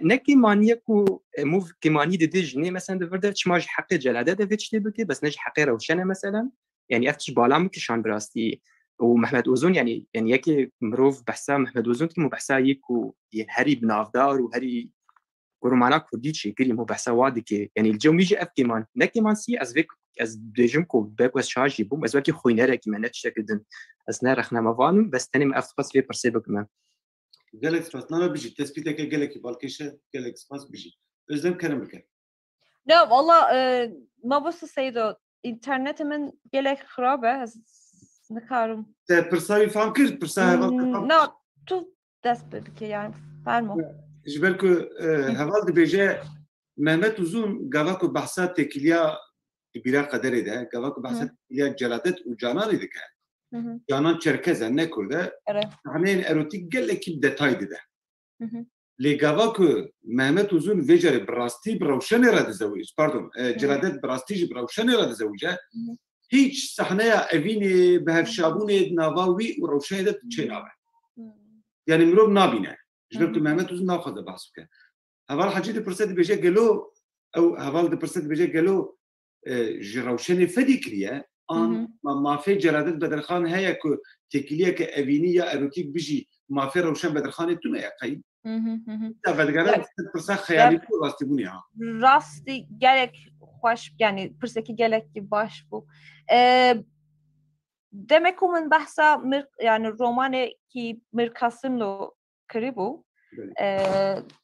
نه کی مانیه کو موف کی مانی ده جنی مثلا ده ورده چماج حق جلادت ویچ تی بکی بس نج حق روشن مثلا یعنی افتش بالا میکشان براستی ومحمد اوزون يعني يكي مروف بحثا محمد اوزون كي مبحثا يكو هري بنافدار وهري ورومانا كرديتشي كري مبحثا وادكي يعني الجو يجي اف كيمان نكيمان سي از فيك از ديجمكو باكوس شاجي بوم از وكي خوينرا كيما نتشكدن از نرخنا مفانم بس تاني ما افتقص في برسيبو كمان قالك سباسنا بيجي تثبيتك قالك بالكيشه قالك سباس بيجي özlem كلامك لا والله ما بس سيدو internetimin gelek خرابه نکارم. پرسایی فهم کرد پرسای نه تو دست بکی یعنی فرمو. جبر که هوال دبیجه محمد اوزون گاوا که بحثات تکیلیا بیرا قدری ده گاوا که بحثات تکیلیا جلادت و جانانی ده که جانان چرکزه نکرده همین اروتیک گله کی detay ده لی گاوا که محمد اوزون ویجر براستی بروشن را دزویج پاردون جلادت براستی ج بروشن را دزویجه هیچ صحنه اوینی به هفشابونه نواوی و روشنه ده چه نابه یعنی مروب نابینه جبرت محمد اوزون ناخذ بحث که هوال حاجی ده پرسد بیجه گلو او هوال ده پرسد بیجه گلو جروشنه فدی کریه آن مافی جلادت بدرخان هیا که تکلیه که اوینی یا اروتیک بیجی مافی روشن بدرخانه تونه یقین بدگرد پرسد خیالی بود راستی بونی ها راستی گلک خوش یعنی پرسکی گلکی باش بو demek من بحثا yani romanı ki mirkasımlo karibu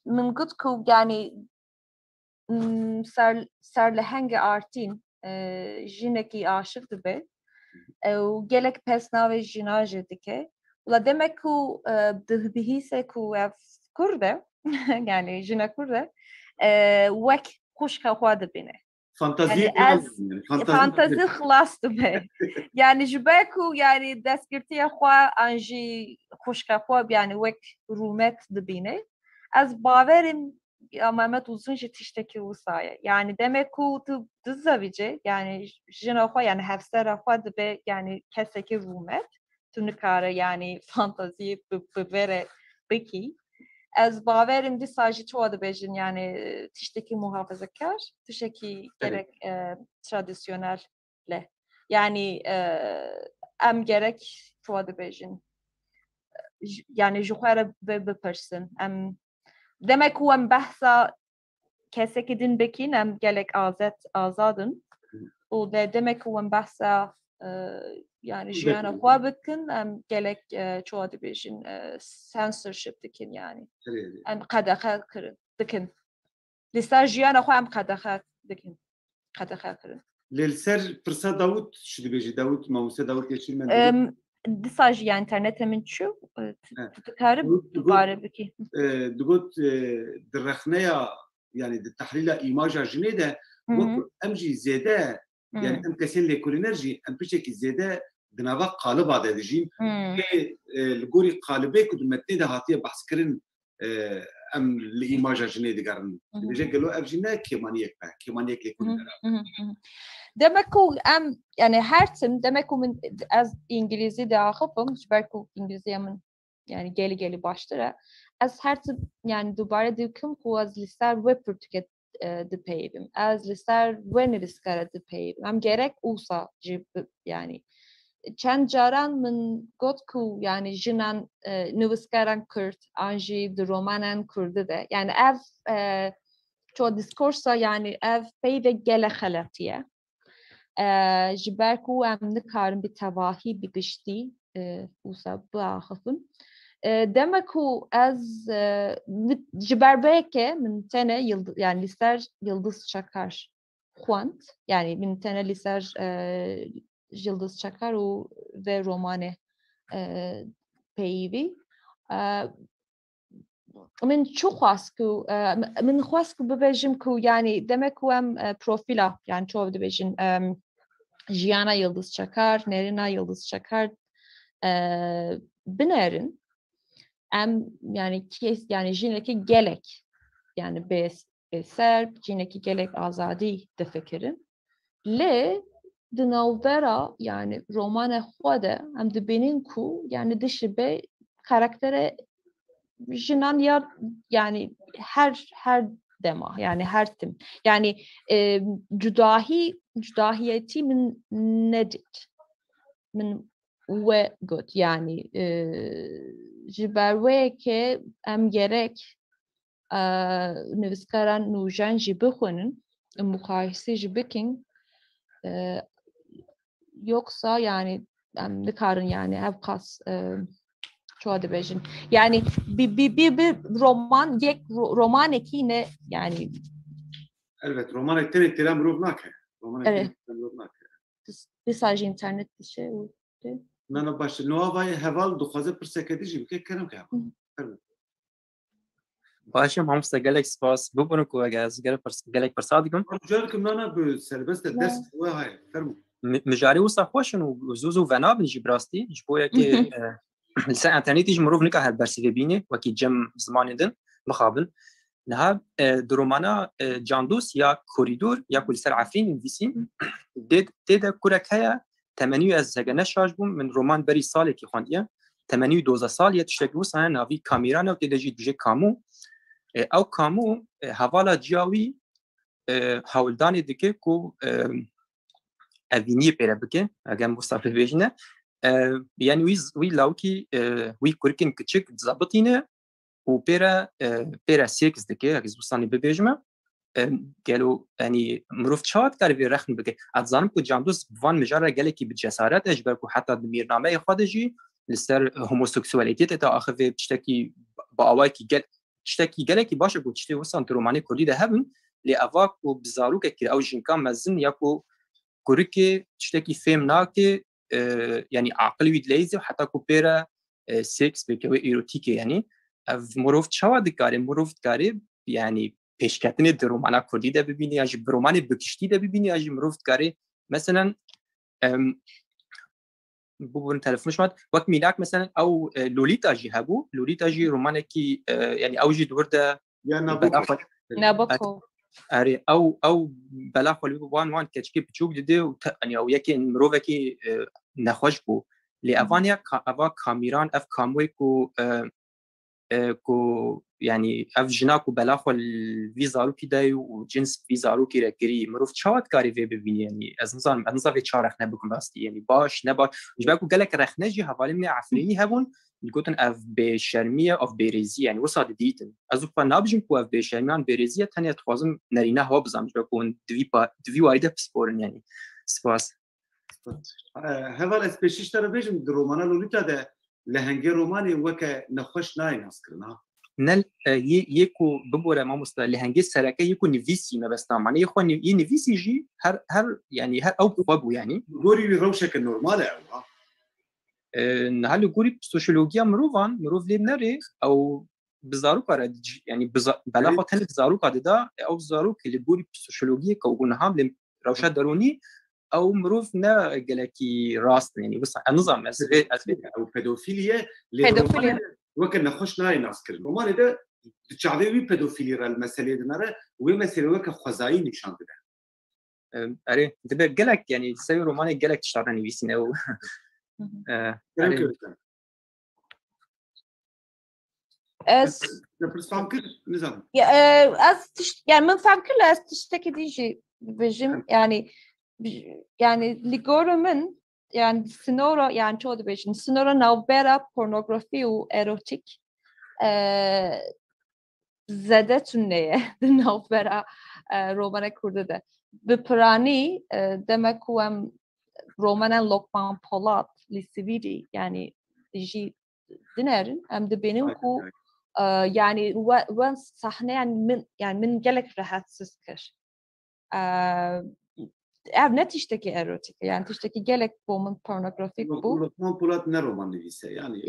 من قد كو يعني صار لهنگ آرتين جينكي عاشق دبي و gelek pesnave jinaje dike ولا demek ku dihbihise ku kurde yani jina kurde وك خوش خواد بینه فانتازی فانتازی خلاص دبه yani جبکو yani دستگیرتی خوا انجی خوش خواب yani وک رومت دبینه از باورم محمد اوزون تشتکی وسایه yani demek ku tu dizavije yani jina خوا yani hafsara خوا دبه yani keseki رومت tu nikare yani fantazi bebere beki از باورم دی ساجی تو آده بیشین یعنی تشتکی محافظه‌کار تشتکی gerek tradisyonel له yani ام gerek تو آده بیشین yani جوهر بپرسن ام demek ki ام بحثا کسی که دین بکین ام gerek آزادن و demek ki ام بحثا yani jiyana xwa bikin em gelek çoğadı bejin censorship dikin yani em qadaxa kirin dikin lista jiyana xwa em qadaxa dikin qadaxa kirin للسر پرسا داوود شدی بجی داوود موسى داوود geçin men lista jiyan internet emin şu tutarı bari biki دغوت درخنيا يعني التحليل ايماج جنيده امجي زياده يعني ام كسين لي كولينرجي ام بيشكي زياده دناوا قالب هذا دجين الجوري قالبه كد متني ده هاتيه بحث كرن ام الايماج جنيده قرن بيجي قالوا افجينا كيمانيك يكون demek ki yani her tim demek ki az İngilizce de akıpım belki İngilizcemin yani geli başlara az her tim yani dubare dikim ku az lister web tüket de peyim az lister when lister de peyim am gerek olsa yani çend caran min got ku yani jinan nüviskaran Kürt anji de romanen Kürt'ü de yani ev çoğu diskursa yani ev pey ve gele xalatiye جبركو ام نكارن بتواهي بقشتي وصاب باخفن دمكو از جبربيكه من سنه يعني lister yıldız çakar خوند يعني من تنه لسر جلدز چکر و رمان پیوی من شو خواستكو من خواستكو ببجمكو يعني دمكو ام بروفيلا يعني شو بدي بجن جيانا يلدز شكر نيرينا يلدز شكر بنارن ام يعني كيس يعني جينكي جلك يعني بس سرب جينكي جلك آزادي تفكرن ليه دنالبرا يعني رومان خوده ام دبینین کو يعني دشبه karaktere jinan ya yani her dema yani her tim yani cudahiyeti min nedir min ve good yani jiberwe ke em gerek nivskaran nujan jibixunin mukayese jibikin yoksa yani em dikarın yani ev kas شو هذا بيجن يعني bir roman yek roman ekine yani evet roman ekten ettiren ruhnak roman evet ruhnak mesaj internet bir şey nana baş novay heval duxaze persekedici bir kerem ka باشم هم سجلك سپاس ببرن کو اگه جلك برصادكم جالكم nana bu serbest ders ve hay fermo مجاري وصا خوشن وزوزو فنا بنجي براستي جبويا كي لسان انترنتي جمروف نكا هالبرسي بيني وكي جم زمان دن مخابل نها درومانا جاندوس يا كوريدور يا كل سر عفرين فيسين ديدا كورك هيا 80 از زغنه شاجبوم من رومان بري سالي كي خونديا 80 دوزا سال يا تشتغوس انا نافي كاميرانا وتدجي بيجي كامو او كامو حوالا جاوي هاولداني دكه كو aviniye pera bike agam mustafa bejne yani we lauki we kurkin küçük zabitine u pera 8 dike agiz bustani bebejme gelo yani mruf chat kar vi rakhn bike adzanım ku jamdus van mejara geleki bi cesaret ejber ku hatta mirname khadaji lister homoseksüelitete ta akhve tişteki ba awaki gel tişteki geleki başa ku tişte usan romani kurdi de hebben li avak u bizaruk ki au jinkam mazin yaku كوريكي تشتكي فيم ناكي يعني عقل ويدليزي وحتى كوبيرا سيكس بكوي ايروتيكي يعني مروفت شوا دكاري مروفت كاري يعني پیشکتنی درومانا کردی ده ببینی یا برومانی بکشتی ده ببینی یا مروفت کاری مثلا ببون تلفونش مات وقت میلاک مثلا او لولیتا جی هبو لولیتا جی رومانه کی يعني اوجي دورده یا نابوکو اري او بلا خو وان كتشكي بتشوك دي يعني او يكي مروفكي نخوش بو لافانيا افا كاميران اف كامويكو كو يعني اف جناكو بلا خو الفيزارو كي داي وجنس فيزارو كي ركري مروف تشاوت كاري في ببيني يعني ازنزان في تشارخ نبكم باستي يعني باش نبا جباكو قالك رخنجي حوالي من عفريني هبون يقولون اف بشرميه اف بيريزي يعني وصاد ديتن ازو فنابجم كو اف بشرميان بيريزي تاني تخوازم نرينا هو بزام بكون دوي وايده بسبورن يعني سباس هذا السبيشيش ترى بيجم درومانا لوليتا ده لهنجي روماني وك نخش ناي ناسكرنا نل يكو ببوره ما مست لهنجي سركه يكو نفيسي ما بس معناه يخو نفيسي جي هر يعني هر او بابو يعني غوري روشك النورمال او هل غوري سوشيولوجيا مروف لينري او بزارو قرا يعني بلا خاطر بزارو قاعده او بزارو اللي غوري سوشيولوجيا كون هم روشه دروني او مروف نا قالكي راست يعني بس النظام او بيدوفيليا وكان نخش ناي ناسكر رومان ده تشعبي بيدوفيليا المساله دنا ومساله وك خزاين نشان ده اري ده قالك يعني سوي روماني قالك تشتغلني بيسنا و بس فاكر نظام يعني من فاكر لا تشتكي ديجي بجم يعني ليغورو من يعني سنورا يعني شو ده بيجن سنورا نوبرا pornografi و erotik زده تونه نوبرا رومان کرده ده بپرانی demek هم رومان لوکمان پولات لیسیویدی yani diji dinerin hem de benim ku yani ve sahne yani min gelek rahatsız kır ev ne tişteki erotik yani tişteki gelek bomun pornografik bu. Lokman Polat ne roman nivise yani.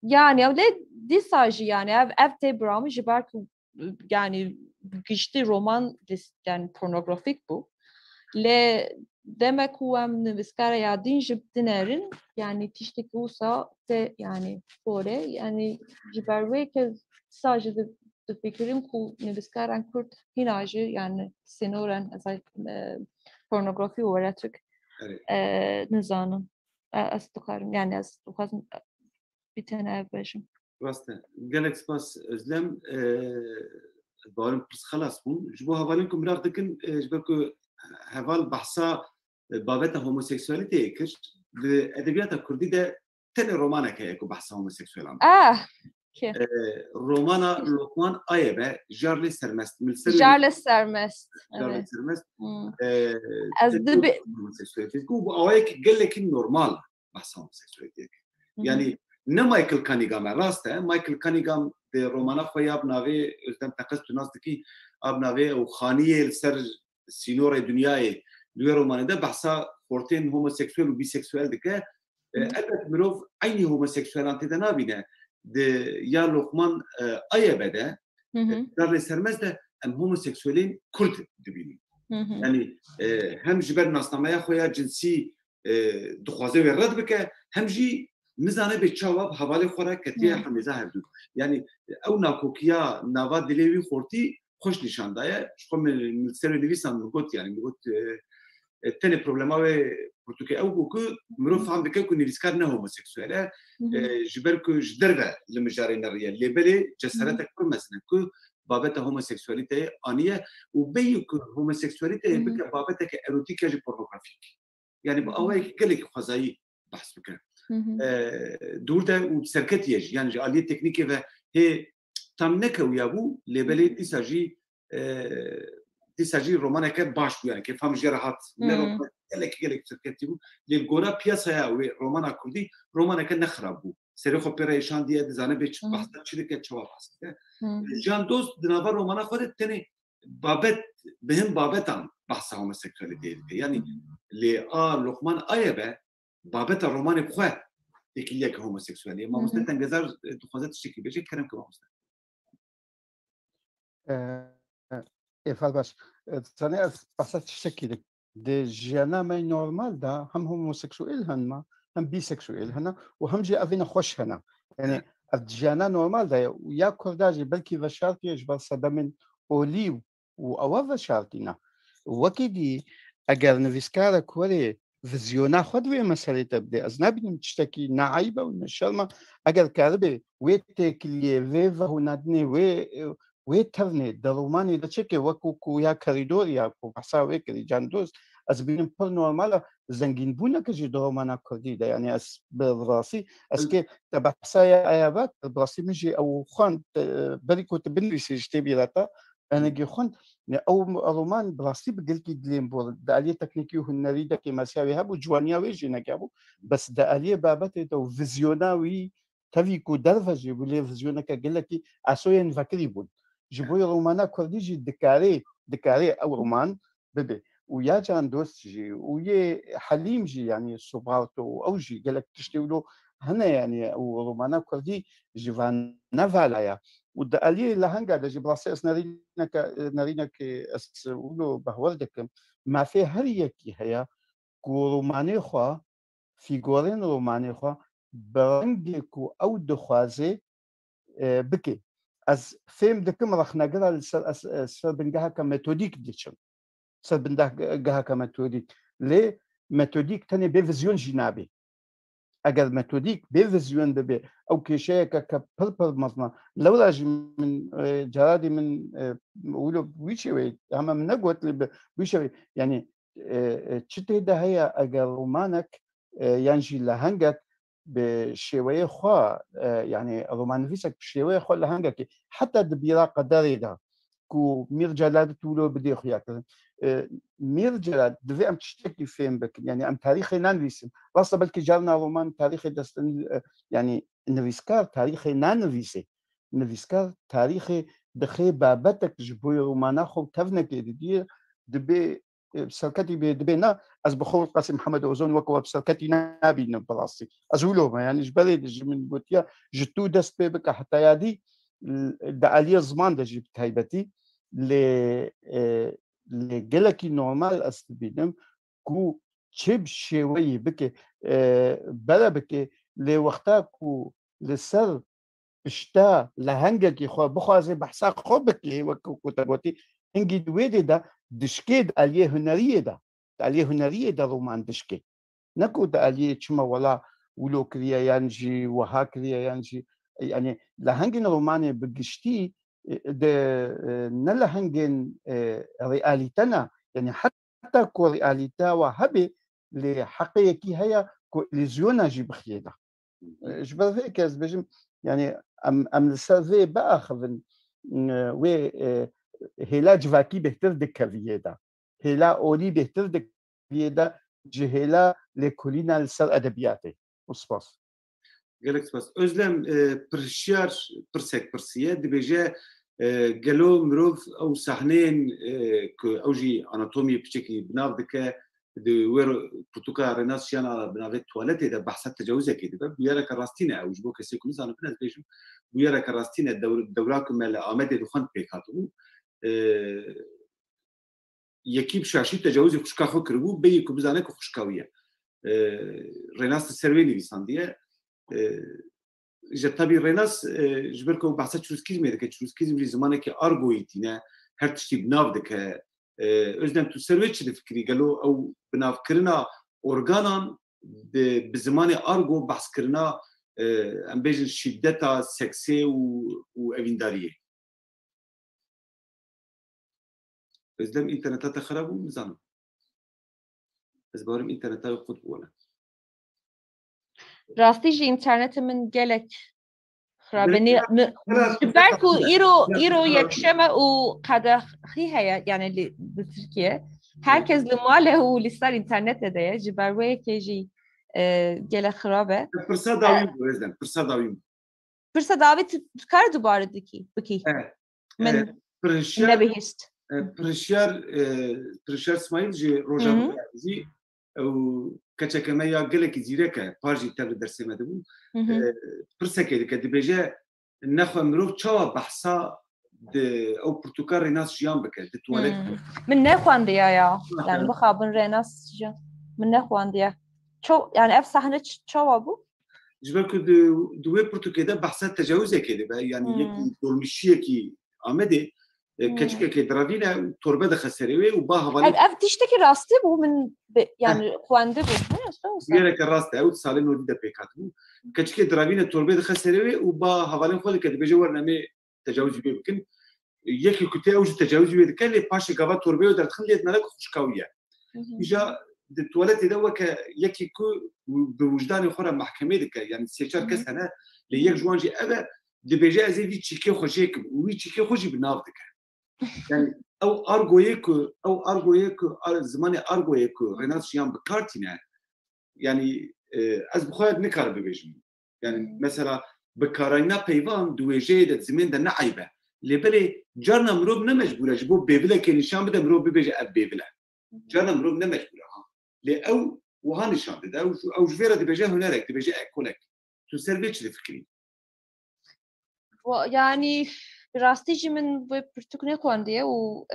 Yani öyle disajı yani ev tebramı jiber yani güçlü roman yani pornografik bu. Le demek ku em nivskara ya din jibdinerin yani tişteki usa te yani fore yani jiber ve ke sadece de fikrim ku nivskaran kurt hinajı yani senoran azay pornografi olarak nizanın astıkarım yani astıkarım bir tane ev başım. Rastı. Gelek spas özlem barım pis خلاص bun. Jibo havalinkum biraz dikin jibo heval bahsa babeta homoseksüelite kir. Edebiyata Kurdi de tene romana ke ku bahsa homoseksüel am. Romana Lokman Ayebe Jarle Sermest. Jarle Sermest. Jarle Sermest. Az de homoseksüelite. Bu avayek gelekin normal bahsa homoseksüelite. Yani ne Michael Cunningham rast है Michael Cunningham de romana khoya abnave özlem taqas tunazdaki abnave o khaniye ser sinore dünyayı dünya romanında bahsa porten homoseksüel ve biseksüel dike elbet mirov aynı homoseksüel antide nabine de ya Lokman Ayebede darle sermez de em homoseksüelin Kürt dibini yani hem jiber nasnamaya khoya cinsi duxwaze ve rad bike hem ji نزانه به چاواب حواله خوره کتیه حمیزه هردو یعنی او ناکوکیا نوا دلیوی خورتی خوش نشانده شخو من سر نویسان میگوت یعنی میگوت تنه پروبلما و پرتوکه او بو که مرو فهم بکه که نویسکار نه هوموسکسوئله جبر که جدرده لمجاری نریه لیبلی جسارتک که مثلا که بابت هوموسکسوئلیته آنیه و بیو که هوموسکسوئلیته بکه بابت که اروتیکه جی پورنوگرافیک یعنی با اوه که گلی که خوزایی بحث بکن دورده و سرکتیش یعنی عالی تکنیکی و هی tam nekevya bu lebeli disaji romana ke baş bu yani ke famjera rahat ne romana gelek sirketi bu le gora piyasaya ve romana kurdi romana ke ne xarab bu seri operation diye dizane bir bahset şirket cevap aslında can dost dinava romana khodet tene babet benim babetan bahsa homoseksüelite yani le Lokman Ayebe babeta romanı khoy tekiliye ke homoseksüeliye ma mustetan gezar tukhazet şekli beje kerem ke mustetan Efendim, sana bahset şekilde de jana normal da hem homoseksüel hanma hem biseksüel hana ve hem ji avina hoş hana yani jana normal da ya kurdacı belki ve şart yecbal sadamin oliv ve avav şartina وكدي اگر نویسکار کوری ویزیونا خود وی مسئله تبدی از نبینیم چتکی نعیبه و نشلما اگر کاربه وی تکلیه وی و هندنی وی ترنی درومانی دچکه وکو یا کریدور یا کو بحثا کری جاندوز از بینیم پر نورماله زنگین بونه که جی درومانا کردی ده یعنی از براسی از که تبحثا یا ایابات براسی میجی او خان بریکو تبنویسی جتبیراتا أنا جيخون أو رومان براسي بقلكي دلين بور دالية تكنيكي وهنري دكي مساوي هابو جوانيا ويجي نجابو بس دالية بابته تو فيزيوناوي تفيكو درفجي بولي فيزيونا كقلكي أسوين فكريبون جيبوي رومانا كردي جي دكاري أو رومان ببي ويا جان دوست جي ويا حليم جي يعني صبارتو أو جي قالك تشتغلوا هنا يعني أو رومانا كردي جيفان نافالايا والدقالية لهنجا ده جبراسيس نارينا كأسولو بهوردك ما في هريكي هيا كوروماني خوا فيغورين روماني خوا برنجكو أو دخوازي بكي از فيم دكم رخ نقرا سربنجها كميثوديك ديشن سربنجها كميثوديك ليه ميثوديك تاني بفيزيون جنابي اگر ميثوديك بفيزيون ببي او كشيء كبربر مصنع لو راجي من جرادي من بقولوا بيشوي هم من نقوت بيشوي يعني تشتي ده هي اگر رومانك ينجي لهنجك بشويه خوا يعني رومان فيسك بشويه خوا لهنجك حتى دبيرا قدري ده كو مير جلاد تولو بدي خياك مير جلاد دفي ام تشتكي فين بك يعني ام تاريخي نانفيسم راسا بلكي جالنا رومان تاريخي دستن يعني نويسكار تاريخي نانفيسي نويسكار تاريخي دخي بابتك جبوي رومانا خو تفنك دي دبي بسركتي دبينا از بخور قاسم محمد اوزون وكو بسركتي نابي نبلاصي ازولو ما يعني جبالي من بوتيا جتو دست بك حتى يادي داليه زمان دجي بتهيبتي لجلكي نورمال استبينم كو تشب شوي بك بلا بك لوقتا كو لسر اشتا لهنجك خو بخوازي بحسا خبك وكو كتبوتي انجي دويدي دا دشكيد اليه هنريه دا اليه هنريه دا رومان دشكي نكو دا اليه تشما ولا ولو كريا ينجي وها كريا ينجي يعني لهنجن روماني بقشتي دا نلهنجن رياليتنا يعني حتى كو رياليتا وهبي لحقيقي هي كو لزيونا جي بخيدا جبر فيك بجم يعني ام السيرفي باخذ وي هلا جواكي بهتر دكافيدا هلا اولي بهتر دكافيدا جهلا لكلنا السر ادبياتي وسباس قالك سباس özlem برشيار برسك برسيه دبيجا قالوا مروف او صحنين اوجي اناتومي بشكل بناف دكا دوير بروتوكا ريناس شانا بنافيت تواليت ده بحث تجاوزه كده بيرا كراستينا او جبو كسيكو مثلا بناس بيجو بيرا كراستينا دوراكم مال امد دخان بيكاتو يكيب شاشي تجاوزي خوشكا خو كربو بيكو بزانه كو خوشكاويه ريناس السيرفيني بيسانديه جتابي ريناس جبركو بحث تشوسكيزم ده كتشوسكيزم في زمانه كي ارغويتينا هر تشتي بناف دك özlem tu servetçi de fikri galo او بناف كرنا اورغانان بزمانه ارغو بحث كرنا ام بيجن شدتها سكسي و evindariye özlem internette خراب ومزان بس بارم internette خود ولا راستي internetimin gelek خرابني بركو إيرو يكشمة وقدخي هي يعني اللي بتركيا herkes لماله ولسه الإنترنت ده جبروي كيجي جل خرابة فرصة داويم وزن فرصة داوي تكار دوباره دكي بكي من نبيهست برشار اسماعيل جي روجا زي او كتشكما يا قالك زيرك باجي تاع درس ما دبو فرصة كده كدبجا ناخذ مروف تشوا بحثا او برتقال ريناس جيان بك التواليت من ناخوان ديا يعني بخابن ريناس جيان من ناخوان ديا شو يعني اف صحنه تشوا ابو جبالك دوي برتقال بحثات تجاوزه كده يعني يكي دولمشيه كي امدي كتشكا كي درافينا تربه د خسروي وباها بالي اف تشتكي راستي بو من يعني خوانده بو يرك الراست او سالم ودي بيكاتو كتشكي درافينا تربه د خسروي وبا حوالين خول كده بيجور نمي تجاوز بي يمكن يكي كنت اوج تجاوز بي كان باشي غابا تربه ودر خليت مالك خوشكاويه اجا د تواليت دوك يكي كو بوجدان اخرى محكمه دك يعني سيشار كسنه لي يك جوانجي ابا دي بيجا زي في تشيكي خوشيك وي تشيكي خوشي بنافدك يعني او ارغويكو زماني ارغويكو ريناس شيان بكارتينا يعني از بخواد نكار ببيجم يعني مثلا بكارينا بيفان دويجي د زمين د نعيبه لبلي جارنا مروب نمجبوره جبو بيبلا كان نشان بدا مروب بيجي اب بيبلا جارنا مروب نمجبوره لي او وها نشان بدا او جفيره دي بيجي هنالك دي بيجي اكولك تو سيرفيتش الفكري يعني راستي من برتقال كوانديه و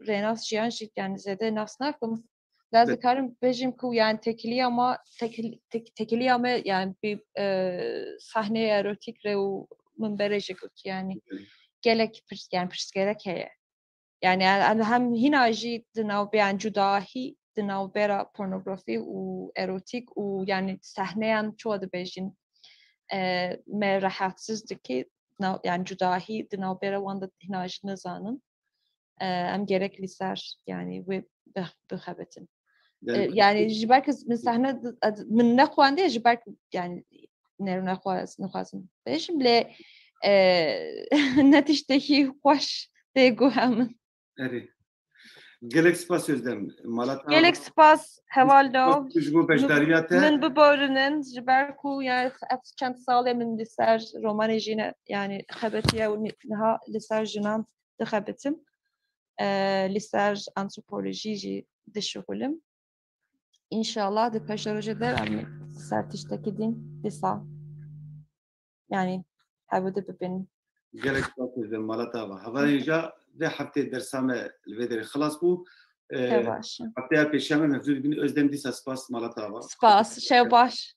ريناس جيان جيت يعني زاده نفس نفهم لازم كارم بيجم كو يعني تكليا ما يعني ب صحنه اروتيك رو من برج قلت يعني قالك يعني برسكلك هي يعني انا هم هنا جيت دناو بيان جداهي دناو برا بورنوغرافي و اروتيك ويعني صحنه شو ده بيجن ما راحتسز دكي يعني جداهي دناو برا وانده هنا نزانن ام gerekli ser yani ve بخبتن يعني جبارك من صحنه من نخوان دي جبارك يعني نرو نخوازن بيش بلا نتشتكي خوش ديگو هم اري گلک سپاس özlem مالات گلک سپاس حوالدو جبو بجداريات من ببورنن جباركو يعني چند سال من لسر رمان جينا يعني خبتيه ونها لسر جنان دخبتم لسر antropoloji jî dişugulim. İnşallah de peşeroje devam sertişteki din disa. Yani havada bibin. Gerek bakıyoruz Malatya. Havarıca ve hafta dersame vederi خلاص bu. Şebaş. Haftaya peşeme mevzu bin özlem disa spas Malatya. Spas. Şebaş.